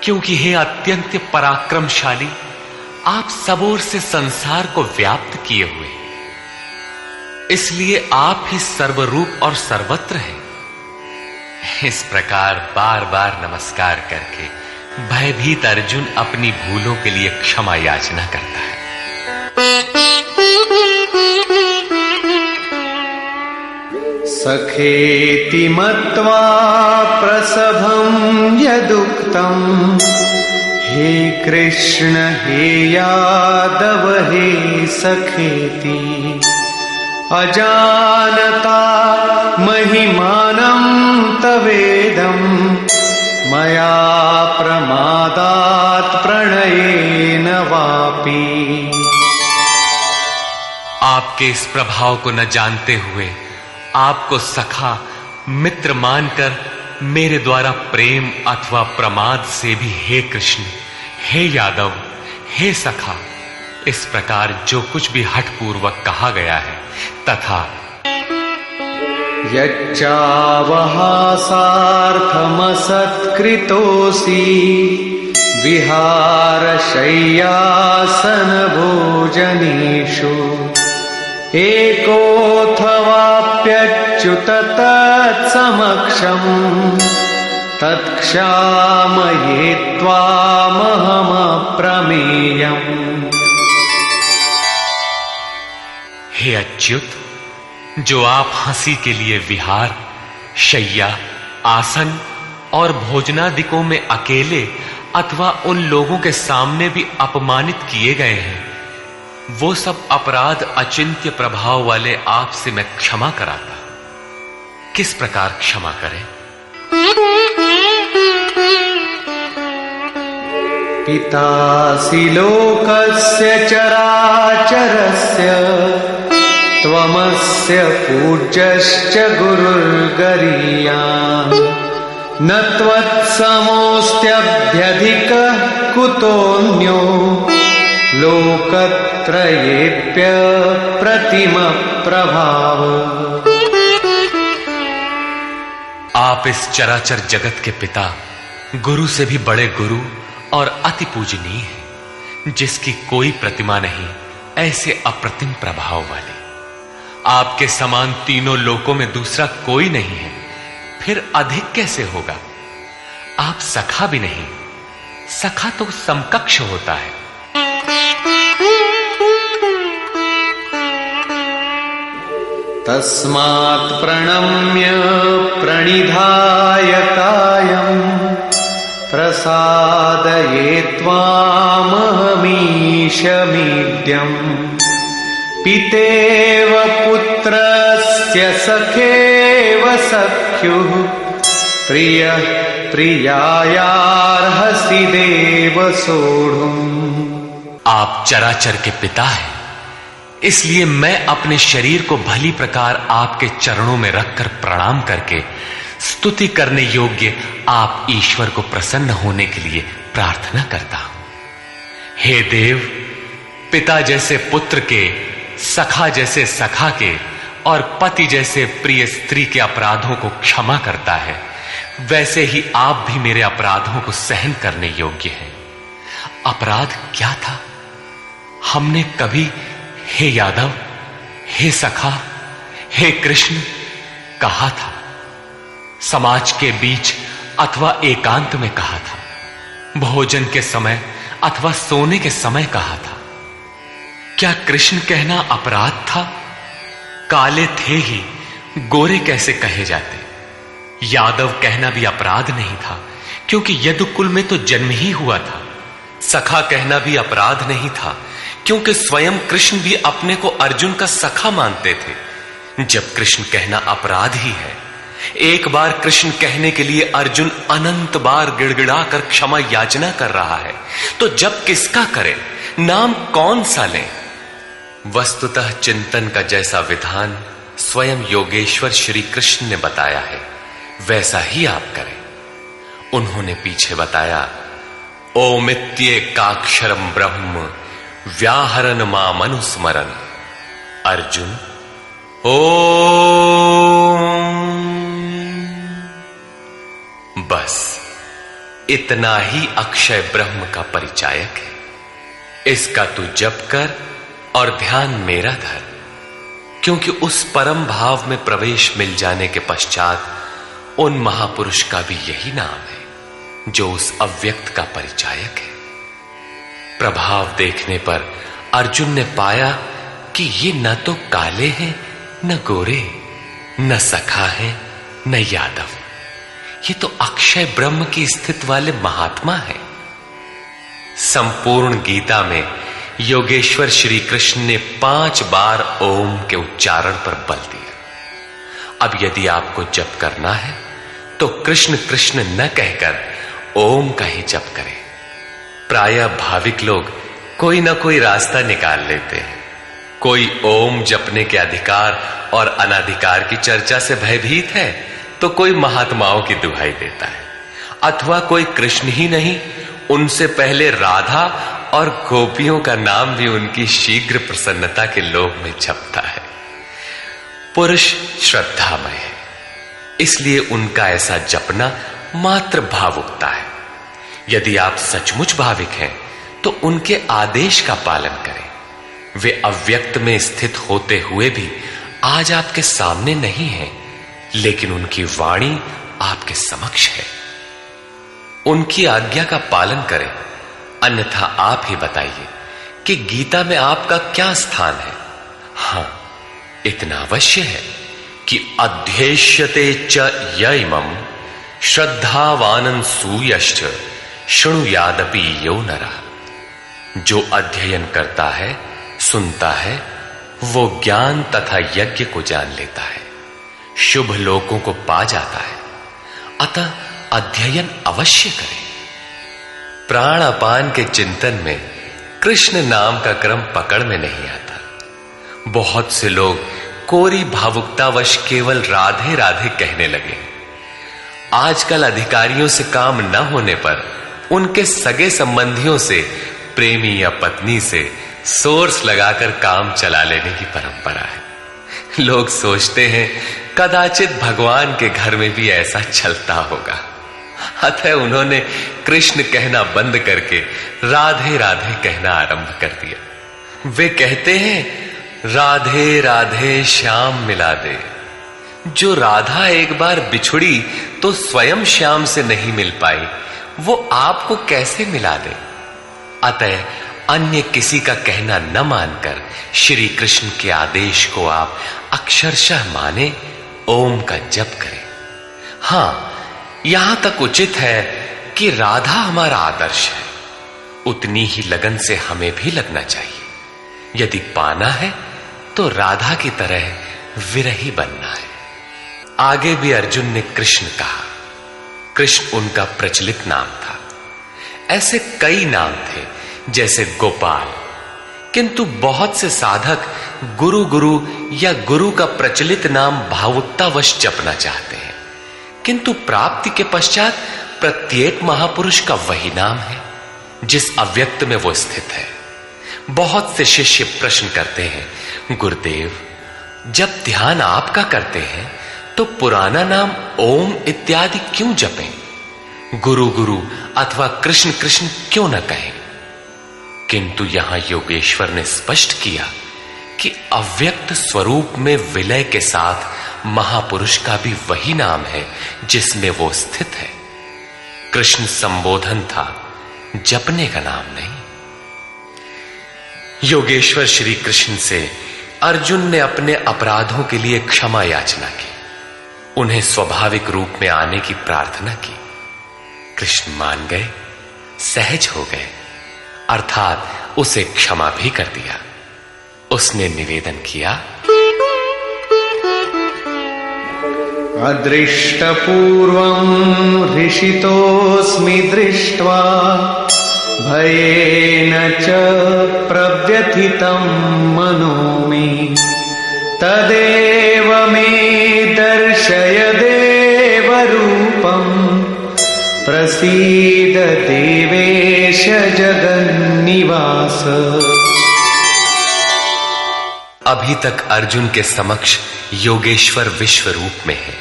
क्योंकि हे अत्यंत पराक्रमशाली, आप सब ओर से संसार को व्याप्त किए हुए, इसलिए आप ही सर्वरूप और सर्वत्र हैं। इस प्रकार बार बार नमस्कार करके भयभीत अर्जुन अपनी भूलों के लिए क्षमा याचना करता है। सखेति मत्वा प्रसभं यदुक्तम् हे कृष्ण हे यादव हे सखेति अजानता महिमानं तवेदं मया प्रमादात् प्रणयेन वापि। आपके इस प्रभाव को न जानते हुए आपको सखा मित्र मानकर मेरे द्वारा प्रेम अथवा प्रमाद से भी हे कृष्ण, हे यादव, हे सखा, इस प्रकार जो कुछ भी हठपूर्वक कहा गया है तथा यच्चावहासार्थमसत्कृतोऽसि विहारशय्यासन भोजनेषु एकोऽथवाप्यच्युत तत्समक्षम् तत्क्षामये त्वामहमप्रमेयम्। हे अच्युत, जो आप हंसी के लिए विहार, शय्या, आसन और भोजनादिकों में अकेले अथवा उन लोगों के सामने भी अपमानित किए गए हैं, वो सब अपराध अचिंत्य प्रभाव वाले आपसे मैं क्षमा कराता। किस प्रकार क्षमा करें? पितासि लोकस्य चराचरस्य त्वमस्य पूज्यश्च गुरुर्गरीयान् न त्वत्समोऽस्त्यभ्यधिकः कुतोऽन्यो लोकत्रयेऽप्य प्रतिमप्रभाव। आप इस चराचर जगत के पिता, गुरु से भी बड़े गुरु और अति पूजनीय हैं, जिसकी कोई प्रतिमा नहीं, ऐसे अप्रतिम प्रभाव वाले। आपके समान तीनों लोकों में दूसरा कोई नहीं है, फिर अधिक कैसे होगा? आप सखा भी नहीं, सखा तो समकक्ष होता है। तस्मात् प्रणम्य प्रणिधाय कायम् प्रसादये त्वामहमीशमीड्यम्। पितेव पुत्रस्य सखेव सख्युः प्रियः प्रियायार्हसि देव सोढुम्। आप चराचर के पिता हैं, इसलिए मैं अपने शरीर को भली प्रकार आपके चरणों में रखकर प्रणाम करके स्तुति करने योग्य आप ईश्वर को प्रसन्न होने के लिए प्रार्थना करता हूं। हे देव, पिता जैसे पुत्र के, सखा जैसे सखा के और पति जैसे प्रिय स्त्री के अपराधों को क्षमा करता है, वैसे ही आप भी मेरे अपराधों को सहन करने योग्य हैं। अपराध क्या था? हमने कभी हे यादव, हे सखा, हे कृष्ण कहा था? समाज के बीच अथवा एकांत में कहा था? भोजन के समय अथवा सोने के समय कहा था? क्या कृष्ण कहना अपराध था? काले थे ही, गोरे कैसे कहे जाते? यादव कहना भी अपराध नहीं था, क्योंकि यदुकुल में तो जन्म ही हुआ था। सखा कहना भी अपराध नहीं था, क्योंकि स्वयं कृष्ण भी अपने को अर्जुन का सखा मानते थे। जब कृष्ण कहना अपराध ही है, एक बार कृष्ण कहने के लिए अर्जुन अनंत बार गिड़गिड़ाकर क्षमा याचना कर रहा है, तो जब किसका करे, नाम कौन सा लें? वस्तुतः चिंतन का जैसा विधान स्वयं योगेश्वर श्री कृष्ण ने बताया है, वैसा ही आप करें। उन्होंने पीछे बताया, ओमित्येकाक्षरम ब्रह्म व्याहरन मामनुस्मरन। अर्जुन, ओम, बस इतना ही अक्षय ब्रह्म का परिचायक है। इसका तू जप कर और ध्यान मेरा धर, क्योंकि उस परम भाव में प्रवेश मिल जाने के पश्चात उन महापुरुष का भी यही नाम है, जो उस अव्यक्त का परिचायक है। प्रभाव देखने पर अर्जुन ने पाया कि ये न तो काले हैं, न गोरे, न सखा है, न यादव, ये तो अक्षय ब्रह्म की स्थिति वाले महात्मा है। संपूर्ण गीता में योगेश्वर श्री कृष्ण ने 5 बार ओम के उच्चारण पर बल दिया। अब यदि आपको जप करना है तो कृष्ण कृष्ण न कहकर ओम का ही जप करें। प्रायः भाविक लोग कोई ना कोई रास्ता निकाल लेते हैं। कोई ओम जपने के अधिकार और अनाधिकार की चर्चा से भयभीत है तो कोई महात्माओं की दुहाई देता है, अथवा कोई कृष्ण ही नहीं, उनसे पहले राधा और गोपियों का नाम भी उनकी शीघ्र प्रसन्नता के लोभ में जपता है। पुरुष श्रद्धामय है, इसलिए उनका ऐसा जपना मात्र भावुकता है। यदि आप सचमुच भाविक हैं तो उनके आदेश का पालन करें। वे अव्यक्त में स्थित होते हुए भी आज आपके सामने नहीं है, लेकिन उनकी वाणी आपके समक्ष है। उनकी आज्ञा का पालन करें, अन्यथा आप ही बताइए कि गीता में आपका क्या स्थान है। हां, इतना अवश्य है कि अध्येष्यते च य इमं श्रद्धावानन् सूयश्च शृणुयादपि यो नरः। जो अध्ययन करता है, सुनता है, वो ज्ञान तथा यज्ञ को जान लेता है, शुभ लोकों को पा जाता है। अतः अध्ययन अवश्य करें। प्राण अपान के चिंतन में कृष्ण नाम का क्रम पकड़ में नहीं आता। बहुत से लोग कोरी भावुकतावश केवल राधे राधे कहने लगे। आजकल अधिकारियों से काम न होने पर उनके सगे संबंधियों से, प्रेमी या पत्नी से सोर्स लगाकर काम चला लेने की परंपरा है। लोग सोचते हैं कदाचित भगवान के घर में भी ऐसा चलता होगा, अतः उन्होंने कृष्ण कहना बंद करके राधे राधे कहना आरंभ कर दिया। वे कहते हैं राधे राधे श्याम मिला दे। जो राधा एक बार बिछुड़ी तो स्वयं श्याम से नहीं मिल पाई, वो आपको कैसे मिला दे। अतः अन्य किसी का कहना न मानकर श्री कृष्ण के आदेश को आप अक्षरशः माने, ओम का जप करें। हां, यहां तक उचित है कि राधा हमारा आदर्श है, उतनी ही लगन से हमें भी लगना चाहिए। यदि पाना है तो राधा की तरह विरही बनना है। आगे भी अर्जुन ने कृष्ण कहा। कृष्ण उनका प्रचलित नाम था। ऐसे कई नाम थे जैसे गोपाल, किंतु बहुत से साधक गुरु गुरु या गुरु का प्रचलित नाम भावुकतावश जपना चाहते हैं, किंतु प्राप्ति के पश्चात प्रत्येक महापुरुष का वही नाम है जिस अव्यक्त में वो स्थित है। बहुत से शिष्य प्रश्न करते हैं, गुरुदेव, जब ध्यान आपका करते हैं तो पुराना नाम ओम इत्यादि क्यों जपें? गुरु गुरु अथवा कृष्ण कृष्ण क्यों न कहें? किंतु यहां योगेश्वर ने स्पष्ट किया कि अव्यक्त स्वरूप में विलय के साथ महापुरुष का भी वही नाम है जिसमें वो स्थित है। कृष्ण संबोधन था, जपने का नाम नहीं। योगेश्वर श्री कृष्ण से अर्जुन ने अपने अपराधों के लिए क्षमा याचना की, उन्हें स्वाभाविक रूप में आने की प्रार्थना की। कृष्ण मान गए, सहज हो गए, अर्थात उसे क्षमा भी कर दिया। उसने निवेदन किया, अदृष्टपूर्वं हृषितोऽस्मि दृष्ट्वा भयेन च प्रव्यथितं मनो मे तदेव मे दर्शय देवरूपं प्रसीद देवेश जगन्निवास। अभी तक अर्जुन के समक्ष योगेश्वर विश्व रूप में है,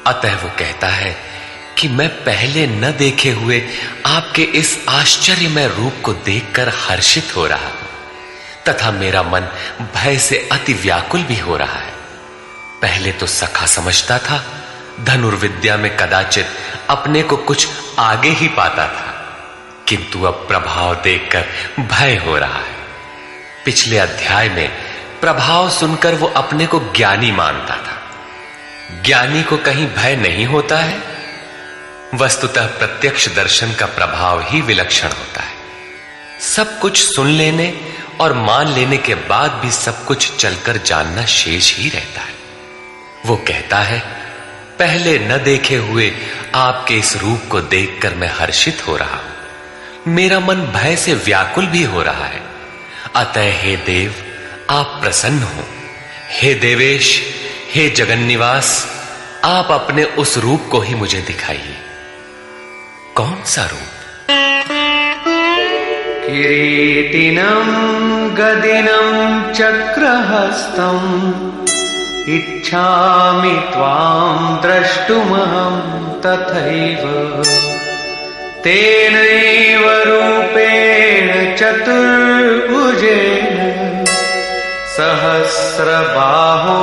अतः वो कहता है कि मैं पहले न देखे हुए आपके इस आश्चर्यमय रूप को देखकर हर्षित हो रहा हूं, तथा मेरा मन भय से अति व्याकुल भी हो रहा है। पहले तो सखा समझता था, धनुर्विद्या में कदाचित अपने को कुछ आगे ही पाता था, किंतु अब प्रभाव देखकर भय हो रहा है। पिछले अध्याय में प्रभाव सुनकर वो अपने को ज्ञानी मानता था। ज्ञानी को कहीं भय नहीं होता है। वस्तुतः प्रत्यक्ष दर्शन का प्रभाव ही विलक्षण होता है। सब कुछ सुन लेने और मान लेने के बाद भी सब कुछ चलकर जानना शेष ही रहता है। वो कहता है, पहले न देखे हुए आपके इस रूप को देखकर मैं हर्षित हो रहा हूं, मेरा मन भय से व्याकुल भी हो रहा है। अतः हे देव, आप प्रसन्न हो। हे देवेश, हे जगन्निवास, आप अपने उस रूप को ही मुझे दिखाइए। कौन सा रूप? किरीटिनं गदिनं चक्रहस्तम् इच्छामि त्वां द्रष्टुमहं तथैव। तेनैव रूपेण चतुर्भुजेन सहस्रबाहो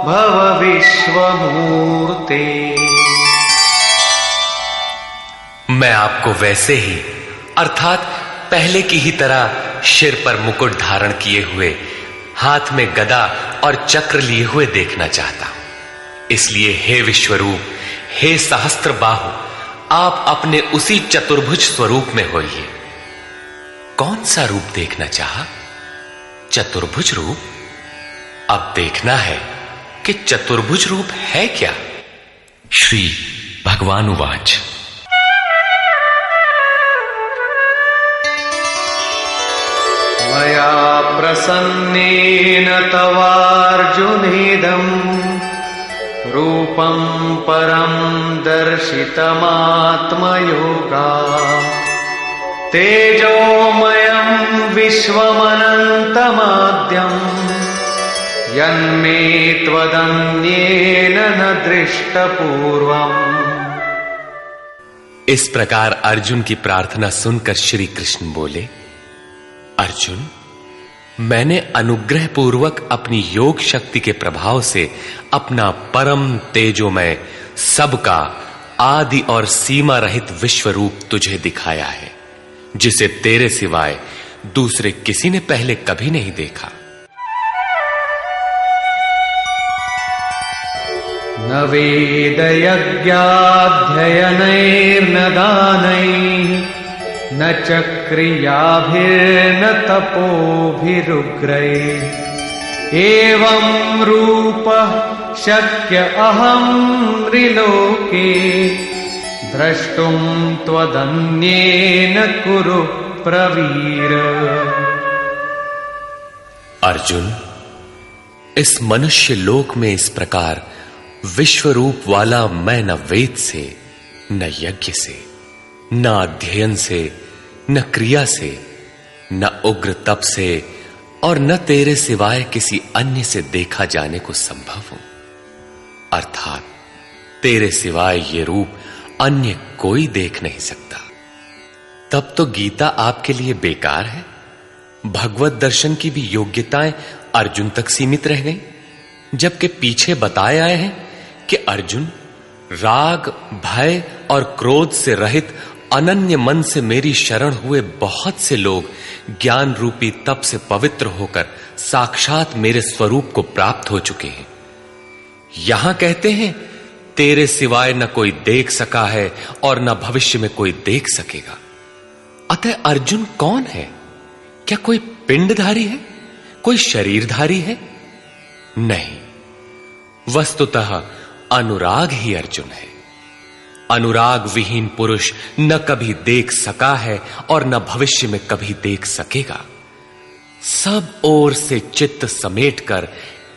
भव विश्वमूर्ते। मैं आपको वैसे ही, अर्थात पहले की ही तरह सिर पर मुकुट धारण किए हुए, हाथ में गदा और चक्र लिए हुए देखना चाहता हूं। इसलिए हे विश्वरूप, हे सहस्त्र बाहु, आप अपने उसी चतुर्भुज स्वरूप में होइए। कौन सा रूप देखना चाहा? चतुर्भुज रूप। अब देखना है कि चतुर्भुज रूप है क्या। श्री भगवानुवाच। मया प्रसन्नेन तवार्जुनेदं रूपं परं दर्शितमात्मयोगात्। तेजोमयं विश्वमनन्तमाद्यं यन्मे त्वदन्येन न दृष्टपूर्वम्। इस प्रकार अर्जुन की प्रार्थना सुनकर श्री कृष्ण बोले, अर्जुन, मैंने अनुग्रह पूर्वक अपनी योग शक्ति के प्रभाव से अपना परम तेजोमय, सबका आदि और सीमा रहित विश्व रूप तुझे दिखाया है, जिसे तेरे सिवाय दूसरे किसी ने पहले कभी नहीं देखा। न वेदयज्ञाध्ययनैर्न दानैः न च क्रियाभिर्न तपोभिरुग्रैः एवं रूपः शक्य अहं त्रिलोके द्रष्टुं त्वदन्येन कुरु प्रवीर। अर्जुन, इस मनुष्य लोक में इस प्रकार विश्व रूप वाला मैं न वेद से, न यज्ञ से, न अध्ययन से, न क्रिया से, न उग्र तप से और न तेरे सिवाय किसी अन्य से देखा जाने को संभव हूं। अर्थात तेरे सिवाय ये रूप अन्य कोई देख नहीं सकता। तब तो गीता आपके लिए बेकार है। भगवत दर्शन की भी योग्यताएं अर्जुन तक सीमित रह गई, जबकि पीछे बताए आए हैं कि अर्जुन, राग, भय और क्रोध से रहित अनन्य मन से मेरी शरण हुए बहुत से लोग ज्ञान रूपी तप से पवित्र होकर साक्षात मेरे स्वरूप को प्राप्त हो चुके हैं। यहां कहते हैं, तेरे सिवाय न कोई देख सका है और न भविष्य में कोई देख सकेगा। अतः अर्जुन कौन है? क्या कोई पिंडधारी है? कोई शरीरधारी है? नहीं, वस्तुतः अनुराग ही अर्जुन है। अनुराग विहीन पुरुष न कभी देख सका है और न भविष्य में कभी देख सकेगा। सब ओर से चित्त समेटकर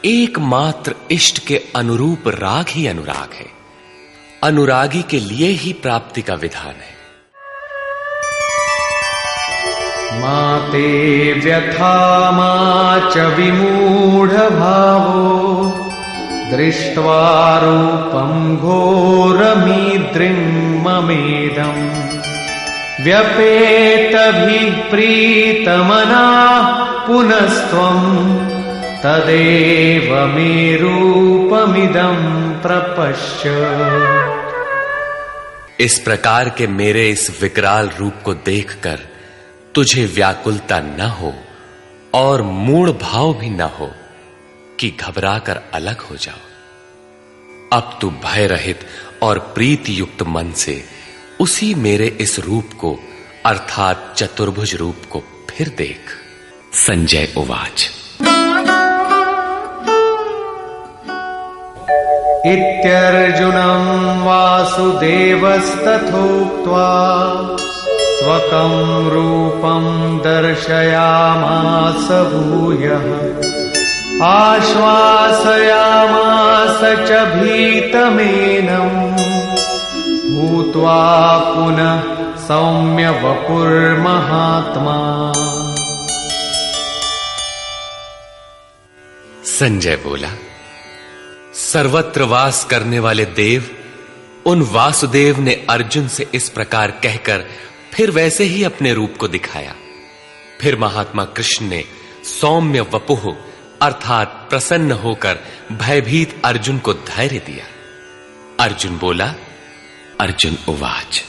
एकमात्र इष्ट के अनुरूप राग ही अनुराग है। अनुरागी के लिए ही प्राप्ति का विधान है। माते व्यथा मा च विमूढ़ भावो दृष्ट्वा रूपं घोरमीद्रिं ममेदम् व्यपेतभिः प्रीतमनाः पुनस्त्वं तदेव मे रूपमिदं प्रपश्य। इस प्रकार के मेरे इस विकराल रूप को देखकर तुझे व्याकुलता न हो और मूढ़ भाव भी न हो कि घबराकर अलग हो जाओ। अब तू भय रहित और प्रीति युक्त मन से उसी मेरे इस रूप को, अर्थात चतुर्भुज रूप को फिर देख। संजय उवाच। इत्यर्जुनं वासुदेवस्तथोक्त्वा स्वकं रूपं दर्शयामास भूयः आश्वासयामास च भीतमेनं भूत्वा पुनः सौम्य वपुर्महात्मा। संजय बोला, सर्वत्र वास करने वाले देव उन वासुदेव ने अर्जुन से इस प्रकार कहकर फिर वैसे ही अपने रूप को दिखाया। फिर महात्मा कृष्ण ने सौम्य वपुः अर्थात प्रसन्न होकर भयभीत अर्जुन को धैर्य दिया। अर्जुन बोला, अर्जुन उवाच,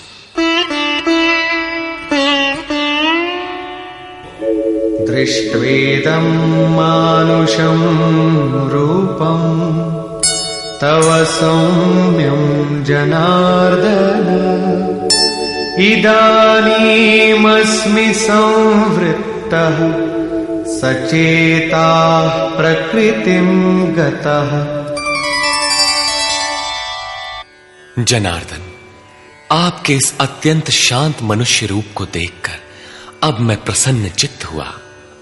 दृष्ट्वेदं मानुषं रूपं तव सौम्यं जनार्दन इदानीमस्मि संवृत्तः सचेताः प्रकृतिं गतः। जनार्दन, आपके इस अत्यंत शांत मनुष्य रूप को देखकर अब मैं प्रसन्न चित्त हुआ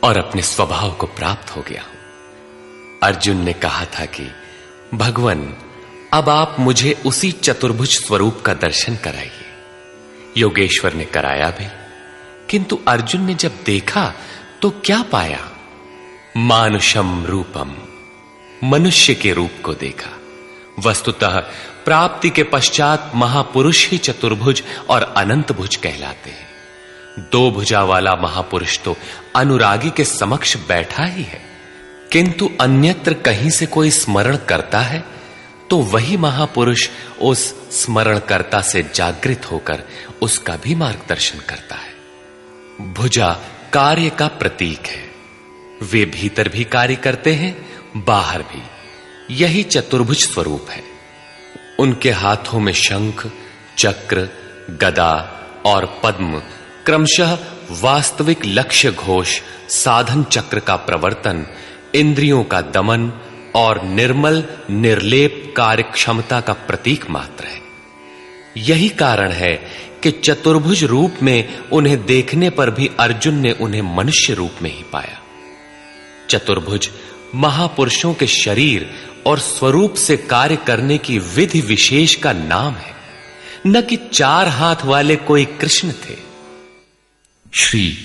और अपने स्वभाव को प्राप्त हो गया हूं। अर्जुन ने कहा था कि भगवन, अब आप मुझे उसी चतुर्भुज स्वरूप का दर्शन कराइए। योगेश्वर ने कराया भी, किंतु अर्जुन ने जब देखा तो क्या पाया? मानुषम रूपम, मनुष्य के रूप को देखा। वस्तुतः प्राप्ति के पश्चात महापुरुष ही चतुर्भुज और अनंत भुज कहलाते हैं। दो भुजा वाला महापुरुष तो अनुरागी के समक्ष बैठा ही है, किंतु अन्यत्र कहीं से कोई स्मरण करता है तो वही महापुरुष उस स्मरणकर्ता से जागृत होकर उसका भी मार्गदर्शन करता है। भुजा कार्य का प्रतीक है। वे भीतर भी कार्य करते हैं, बाहर भी। यही चतुर्भुज स्वरूप है। उनके हाथों में शंख, चक्र, गदा और पद्म क्रमशः वास्तविक लक्ष्य घोष, साधन चक्र का प्रवर्तन, इंद्रियों का दमन और निर्मल निर्लेप कार्य क्षमता का प्रतीक मात्र है। यही कारण है कि चतुर्भुज रूप में उन्हें देखने पर भी अर्जुन ने उन्हें मनुष्य रूप में ही पाया। चतुर्भुज महापुरुषों के शरीर और स्वरूप से कार्य करने की विधि विशेष का नाम है, न कि चार हाथ वाले कोई कृष्ण थे। श्री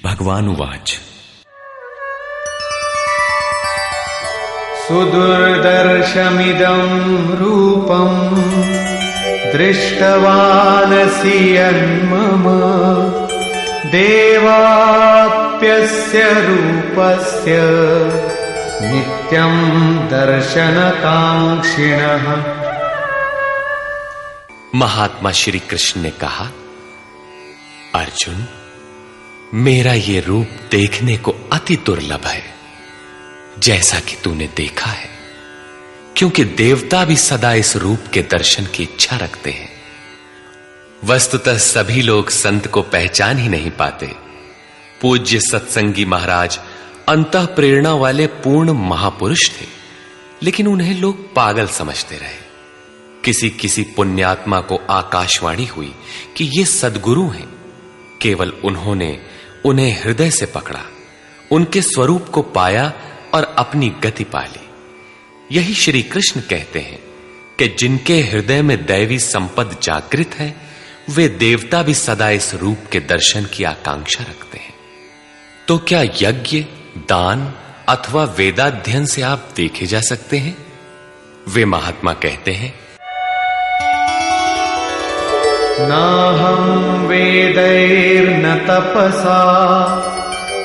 भगवानुवाच, सुदुर्दर्शमिदं रूपं दृष्टवानसि यन्मम देवाप्यस्य रूपस्य नित्यं दर्शनकांक्षिणः। महात्मा श्री कृष्ण ने कहा, अर्जुन, मेरा ये रूप देखने को अति दुर्लभ है, जैसा कि तूने देखा है, क्योंकि देवता भी सदा इस रूप के दर्शन की इच्छा रखते हैं। वस्तुतः सभी लोग संत को पहचान ही नहीं पाते। पूज्य सत्संगी महाराज अंतः प्रेरणा वाले पूर्ण महापुरुष थे, लेकिन उन्हें लोग पागल समझते रहे। किसी किसी पुण्यात्मा को आकाशवाणी हुई कि ये सद्गुरु हैं। केवल उन्होंने उन्हें हृदय से पकड़ा, उनके स्वरूप को पाया और अपनी गति पा ली। यही श्री कृष्ण कहते हैं कि जिनके हृदय में दैवी संपद जागृत है, वे देवता भी सदा इस रूप के दर्शन की आकांक्षा रखते हैं। तो क्या यज्ञ, दान अथवा वेदाध्ययन से आप देखे जा सकते हैं? वे महात्मा कहते हैं, नाहं वेदैर्न तपसा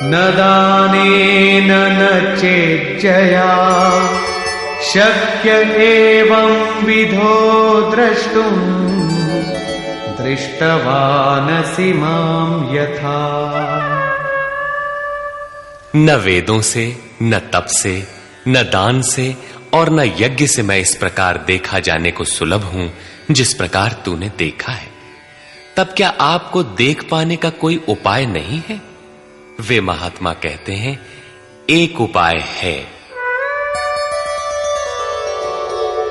न दानेन न चेज्जया शक्य एवं विधो द्रष्टुं दृष्टवानसि मां यथा। न वेदों से, न तप से, न दान से और न यज्ञ से मैं इस प्रकार देखा जाने को सुलभ हूं जिस प्रकार तूने देखा है। तब क्या आपको देख पाने का कोई उपाय नहीं है? वे महात्मा कहते हैं, एक उपाय है।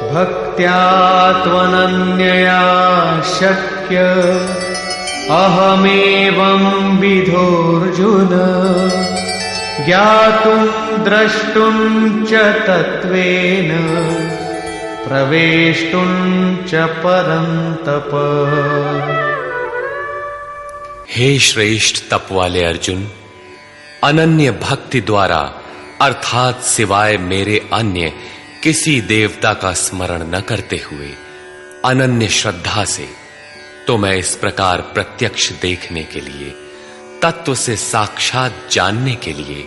भक्त्या त्वनन्यया शक्य अहमेवं विधोऽर्जुन ज्ञातुं द्रष्टुं च तत्त्वेन प्रवेष्टुं च परन्तप। हे श्रेष्ठ तप वाले अर्जुन, अनन्य भक्ति द्वारा अर्थात सिवाय मेरे अन्य किसी देवता का स्मरण न करते हुए अनन्य श्रद्धा से तो मैं इस प्रकार प्रत्यक्ष देखने के लिए, तत्व से साक्षात जानने के लिए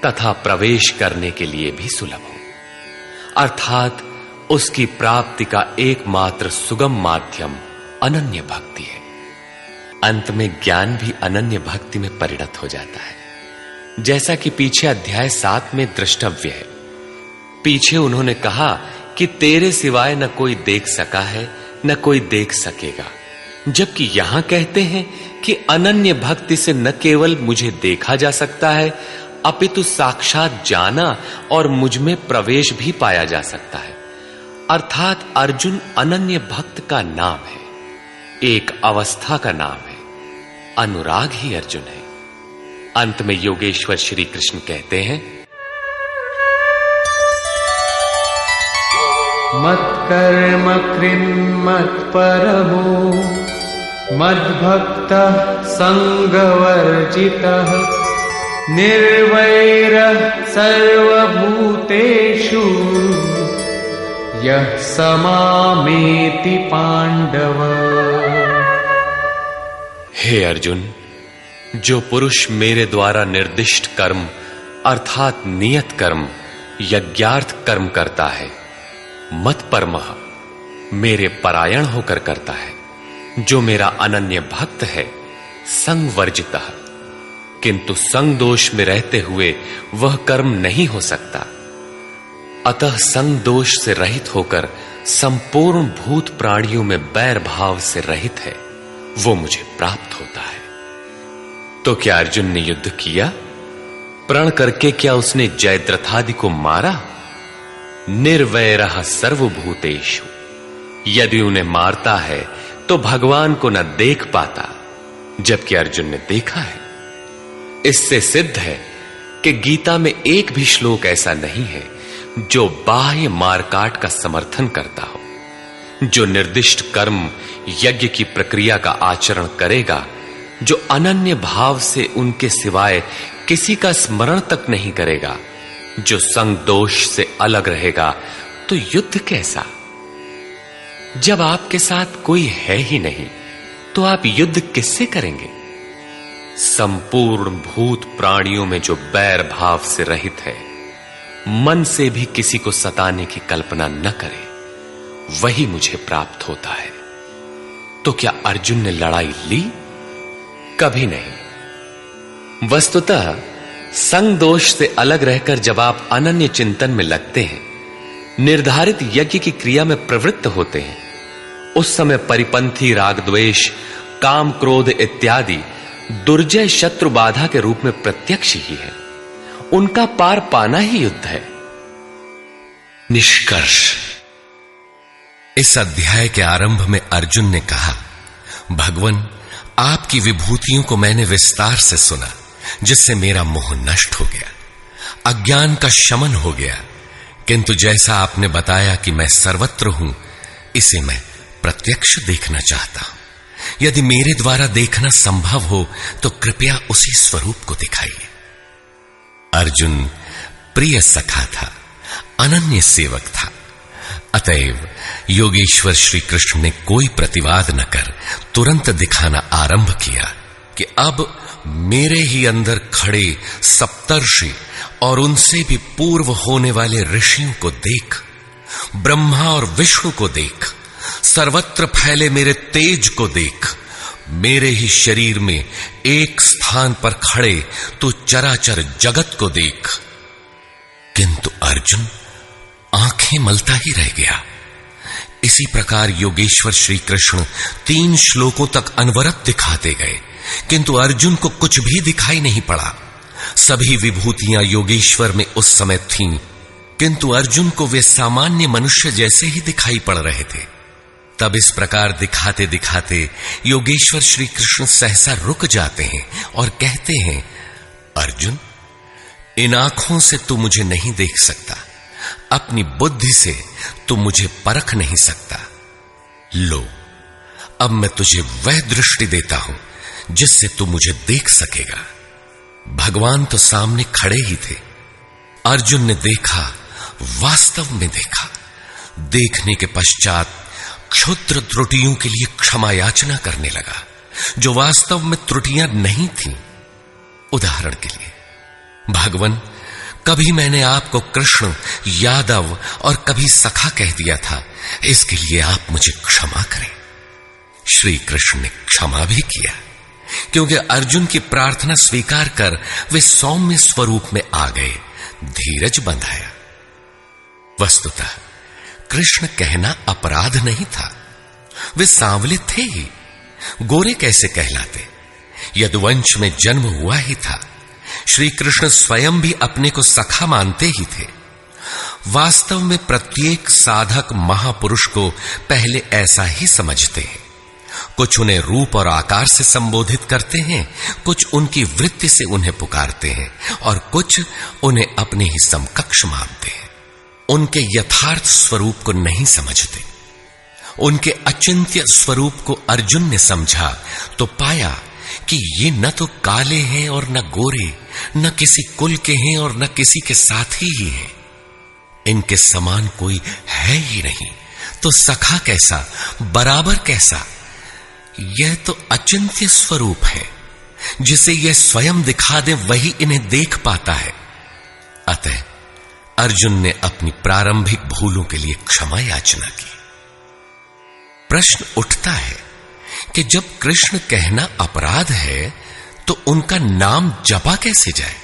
तथा प्रवेश करने के लिए भी सुलभ हूं। अर्थात उसकी प्राप्ति का एकमात्र सुगम माध्यम अनन्य भक्ति है। अंत में ज्ञान भी अनन्य भक्ति में परिणत हो जाता है, जैसा कि पीछे अध्याय 7 में द्रष्टव्य है। पीछे उन्होंने कहा कि तेरे सिवाय न कोई देख सका है न कोई देख सकेगा, जबकि यहां कहते हैं कि अनन्य भक्ति से न केवल मुझे देखा जा सकता है अपितु साक्षात जाना और मुझ में प्रवेश भी पाया जा सकता है। अर्थात अर्जुन अनन्य भक्त का नाम है, एक अवस्था का नाम है। अनुराग ही अर्जुन है। अंत में योगेश्वर श्री कृष्ण कहते हैं, मत्कर्म कृन्मत्परमो मद्भक्तः संगवर्जितः निर्वैरः सर्वभूतेषु यः स मामेति पांडव। हे अर्जुन, जो पुरुष मेरे द्वारा निर्दिष्ट कर्म अर्थात नियत कर्म यज्ञार्थ कर्म करता है, मत्परमः मेरे परायण होकर करता है, जो मेरा अनन्य भक्त है, संगवर्जितः किंतु संग दोष में रहते हुए वह कर्म नहीं हो सकता, अतः संग दोष से रहित होकर संपूर्ण भूत प्राणियों में बैर भाव से रहित है, वो मुझे प्राप्त होता है। तो क्या अर्जुन ने युद्ध किया? प्रण करके क्या उसने जयद्रथादि को मारा? निर्वैरः सर्वभूतेषु, यदि उन्हें मारता है तो भगवान को न देख पाता, जबकि अर्जुन ने देखा है। इससे सिद्ध है कि गीता में एक भी श्लोक ऐसा नहीं है जो बाह्य मारकाट का समर्थन करता हो। जो निर्दिष्ट कर्म यज्ञ की प्रक्रिया का आचरण करेगा, जो अनन्य भाव से उनके सिवाय किसी का स्मरण तक नहीं करेगा, जो संग दोष से अलग रहेगा, तो युद्ध कैसा? जब आपके साथ कोई है ही नहीं तो आप युद्ध किससे करेंगे? संपूर्ण भूत प्राणियों में जो बैर भाव से रहित है, मन से भी किसी को सताने की कल्पना न करे, वही मुझे प्राप्त होता है। तो क्या अर्जुन ने लड़ाई ली? कभी नहीं। वस्तुतः संग दोष से अलग रहकर जब आप अनन्य चिंतन में लगते हैं, निर्धारित यज्ञ की क्रिया में प्रवृत्त होते हैं, उस समय परिपंथी राग द्वेष काम क्रोध इत्यादि दुर्जय शत्रु बाधा के रूप में प्रत्यक्ष ही है। उनका पार पाना ही युद्ध है। निष्कर्ष, इस अध्याय के आरंभ में अर्जुन ने कहा, भगवन, आपकी विभूतियों को मैंने विस्तार से सुना, जिससे मेरा मोह नष्ट हो गया, अज्ञान का शमन हो गया, किंतु जैसा आपने बताया कि मैं सर्वत्र हूं, इसे मैं प्रत्यक्ष देखना चाहता हूं। यदि मेरे द्वारा देखना संभव हो तो कृपया उसी स्वरूप को दिखाइए। अर्जुन प्रिय सखा था, अनन्य सेवक था। अतएव योगेश्वर श्री कृष्ण ने कोई प्रतिवाद न कर तुरंत दिखाना आरंभ किया कि अब मेरे ही अंदर खड़े सप्तर्षि और उनसे भी पूर्व होने वाले ऋषियों को देख, ब्रह्मा और विष्णु को देख, सर्वत्र फैले मेरे तेज को देख, मेरे ही शरीर में एक स्थान पर खड़े तो चराचर जगत को देख। किंतु अर्जुन आंखें मलता ही रह गया। इसी प्रकार योगेश्वर श्री कृष्ण 3 श्लोकों तक अनवरत दिखाते गए, किंतु अर्जुन को कुछ भी दिखाई नहीं पड़ा। सभी विभूतियां योगेश्वर में उस समय थीं, किंतु अर्जुन को वे सामान्य मनुष्य जैसे ही दिखाई पड़ रहे थे। तब इस प्रकार दिखाते दिखाते योगेश्वर श्री कृष्ण सहसा रुक जाते हैं और कहते हैं, अर्जुन, इन आंखों से तू मुझे नहीं देख सकता, अपनी बुद्धि से तू मुझे परख नहीं सकता। लो, अब मैं तुझे वह दृष्टि देता हूं जिससे तू मुझे देख सकेगा। भगवान तो सामने खड़े ही थे। अर्जुन ने देखा, वास्तव में देखा। देखने के पश्चात क्षुद्र त्रुटियों के लिए क्षमा याचना करने लगा, जो वास्तव में त्रुटियां नहीं थीं। उदाहरण के लिए, भगवान, कभी मैंने आपको कृष्ण, यादव और कभी सखा कह दिया था, इसके लिए आप मुझे क्षमा करें। श्री कृष्ण ने क्षमा भी किया, क्योंकि अर्जुन की प्रार्थना स्वीकार कर वे सौम्य स्वरूप में आ गए, धीरज बंधाया। वस्तुतः कृष्ण कहना अपराध नहीं था, वे सांवले थे ही, गोरे कैसे कहलाते? यदुवंश में जन्म हुआ ही था। श्री कृष्ण स्वयं भी अपने को सखा मानते ही थे। वास्तव में प्रत्येक साधक महापुरुष को पहले ऐसा ही समझते हैं। कुछ उन्हें रूप और आकार से संबोधित करते हैं, कुछ उनकी वृत्ति से उन्हें पुकारते हैं और कुछ उन्हें अपने ही समकक्ष मानते हैं। उनके यथार्थ स्वरूप को नहीं समझते। उनके अचिंत्य स्वरूप को अर्जुन ने समझा तो पाया कि ये न तो काले हैं और न गोरे, न किसी कुल के हैं और न किसी के साथी ही हैं। इनके समान कोई है ही नहीं, तो सखा कैसा, बराबर कैसा? यह तो अचिंत्य स्वरूप है। जिसे यह स्वयं दिखा दे वही इन्हें देख पाता है। अतः अर्जुन ने अपनी प्रारंभिक भूलों के लिए क्षमा याचना की। प्रश्न उठता है कि जब कृष्ण कहना अपराध है तो उनका नाम जपा कैसे जाए?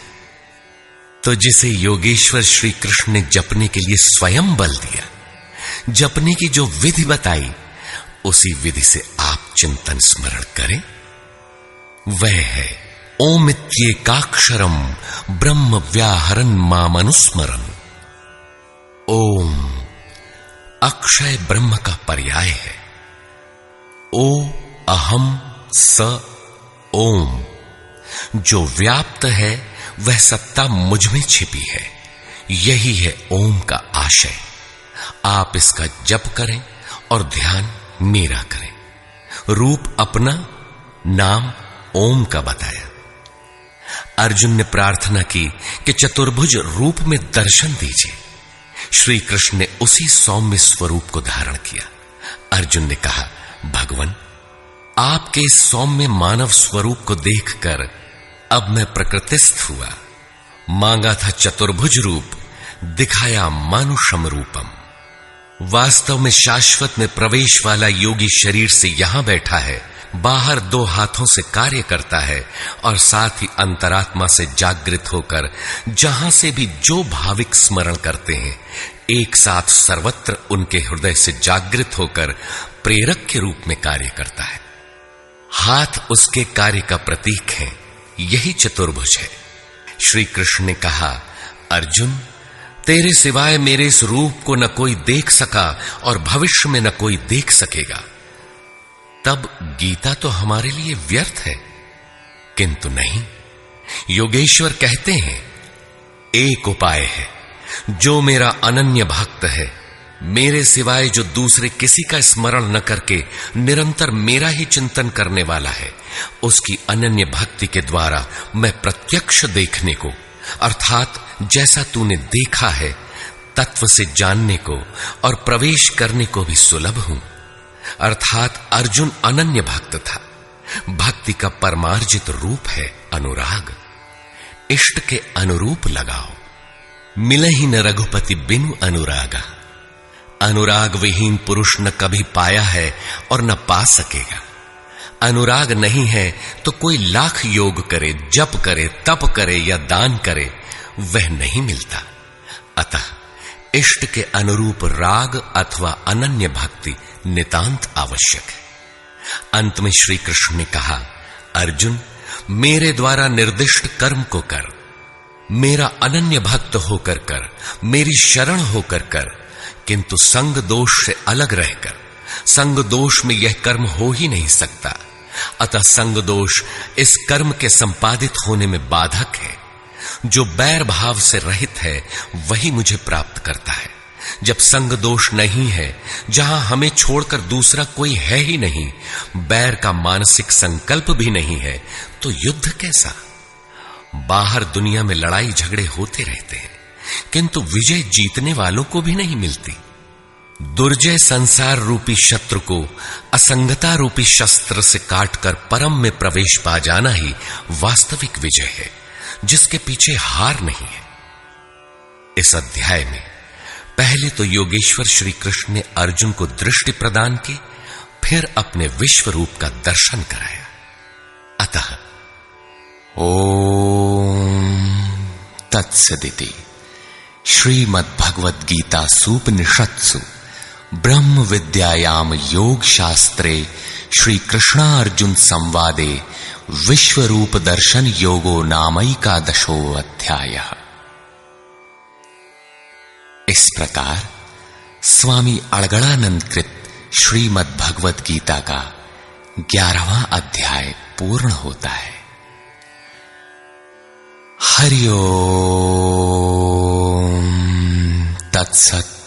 तो जिसे योगेश्वर श्री कृष्ण ने जपने के लिए स्वयं बल दिया, जपने की जो विधि बताई, उसी विधि से आप चिंतन स्मरण करें। वह है ओमित्येकाक्षरम ब्रह्म व्याहरन् मामनुस्मरन्। ओम अक्षय ब्रह्म का पर्याय है। ओ अहम स ओम, जो व्याप्त है वह सत्ता मुझ में छिपी है। यही है ओम का आशय। आप इसका जप करें और ध्यान मेरा करें। रूप अपना, नाम ओम का बताया। अर्जुन ने प्रार्थना की कि चतुर्भुज रूप में दर्शन दीजिए। श्री कृष्ण ने उसी सौम्य स्वरूप को धारण किया। अर्जुन ने कहा, भगवान, आपके इस सौम्य मानव स्वरूप को देखकर अब मैं प्रकृतिस्थ हुआ। मांगा था चतुर्भुज रूप, दिखाया मानुषम रूपम। वास्तव में शाश्वत में प्रवेश वाला योगी शरीर से यहां बैठा है, बाहर दो हाथों से कार्य करता है और साथ ही अंतरात्मा से जागृत होकर जहां से भी जो भाविक स्मरण करते हैं, एक साथ सर्वत्र उनके हृदय से जागृत होकर प्रेरक के रूप में कार्य करता है। हाथ उसके कार्य का प्रतीक है। यही चतुर्भुज है। श्री कृष्ण ने कहा, अर्जुन, तेरे सिवाय मेरे इस रूप को न कोई देख सका और भविष्य में न कोई देख सकेगा। तब गीता तो हमारे लिए व्यर्थ है। किंतु नहीं, योगेश्वर कहते हैं, एक उपाय है। जो मेरा अनन्य भक्त है, मेरे सिवाय जो दूसरे किसी का स्मरण न करके निरंतर मेरा ही चिंतन करने वाला है, उसकी अनन्य भक्ति के द्वारा मैं प्रत्यक्ष देखने को, अर्थात जैसा तूने देखा है, तत्व से जानने को और प्रवेश करने को भी सुलभ हूं। अर्थात अर्जुन अनन्य भक्त था। भक्ति का परमार्जित रूप है अनुराग। इष्ट के अनुरूप लगाओ। मिलहि न रघुपति बिनु अनुरागा। अनुराग विहीन पुरुष न कभी पाया है और न पा सकेगा। अनुराग नहीं है तो कोई लाख योग करे, जप करे, तप करे या दान करे, वह नहीं मिलता। अतः इष्ट के अनुरूप राग अथवा अनन्य भक्ति नितांत आवश्यक है। अंत में श्री कृष्ण ने कहा, अर्जुन, मेरे द्वारा निर्दिष्ट कर्म को कर, मेरा अनन्य भक्त होकर कर, मेरी शरण होकर कर, किंतु संग दोष से अलग रहकर, संग दोष में यह कर्म हो ही नहीं सकता। अतः संग दोष इस कर्म के संपादित होने में बाधक है। जो बैर भाव से रहित है वही मुझे प्राप्त करता है। जब संग दोष नहीं है, जहां हमें छोड़कर दूसरा कोई है ही नहीं, बैर का मानसिक संकल्प भी नहीं है, तो युद्ध कैसा? बाहर दुनिया में लड़ाई झगड़े होते रहते हैं, किंतु विजय जीतने वालों को भी नहीं मिलती। दुर्जय संसार रूपी शत्रु को असंगता रूपी शस्त्र से काटकर परम में प्रवेश पा जाना ही वास्तविक विजय है, जिसके पीछे हार नहीं है। इस अध्याय में पहले तो योगेश्वर श्री कृष्ण ने अर्जुन को दृष्टि प्रदान की, फिर अपने विश्व रूप का दर्शन कराया। अतः ओम तत्सदिति श्रीमद्भगवद गीता सूपनिषत्सु ब्रह्म विद्यायाम योग शास्त्रे श्री कृष्णार्जुन संवादे विश्व रूप दर्शन योगो नामैकादशो अध्यायः। इस प्रकार स्वामी अड़गड़ानंद कृत श्रीमद् भगवद गीता का 11वां अध्याय पूर्ण होता है। हरि ओम तत्सत्।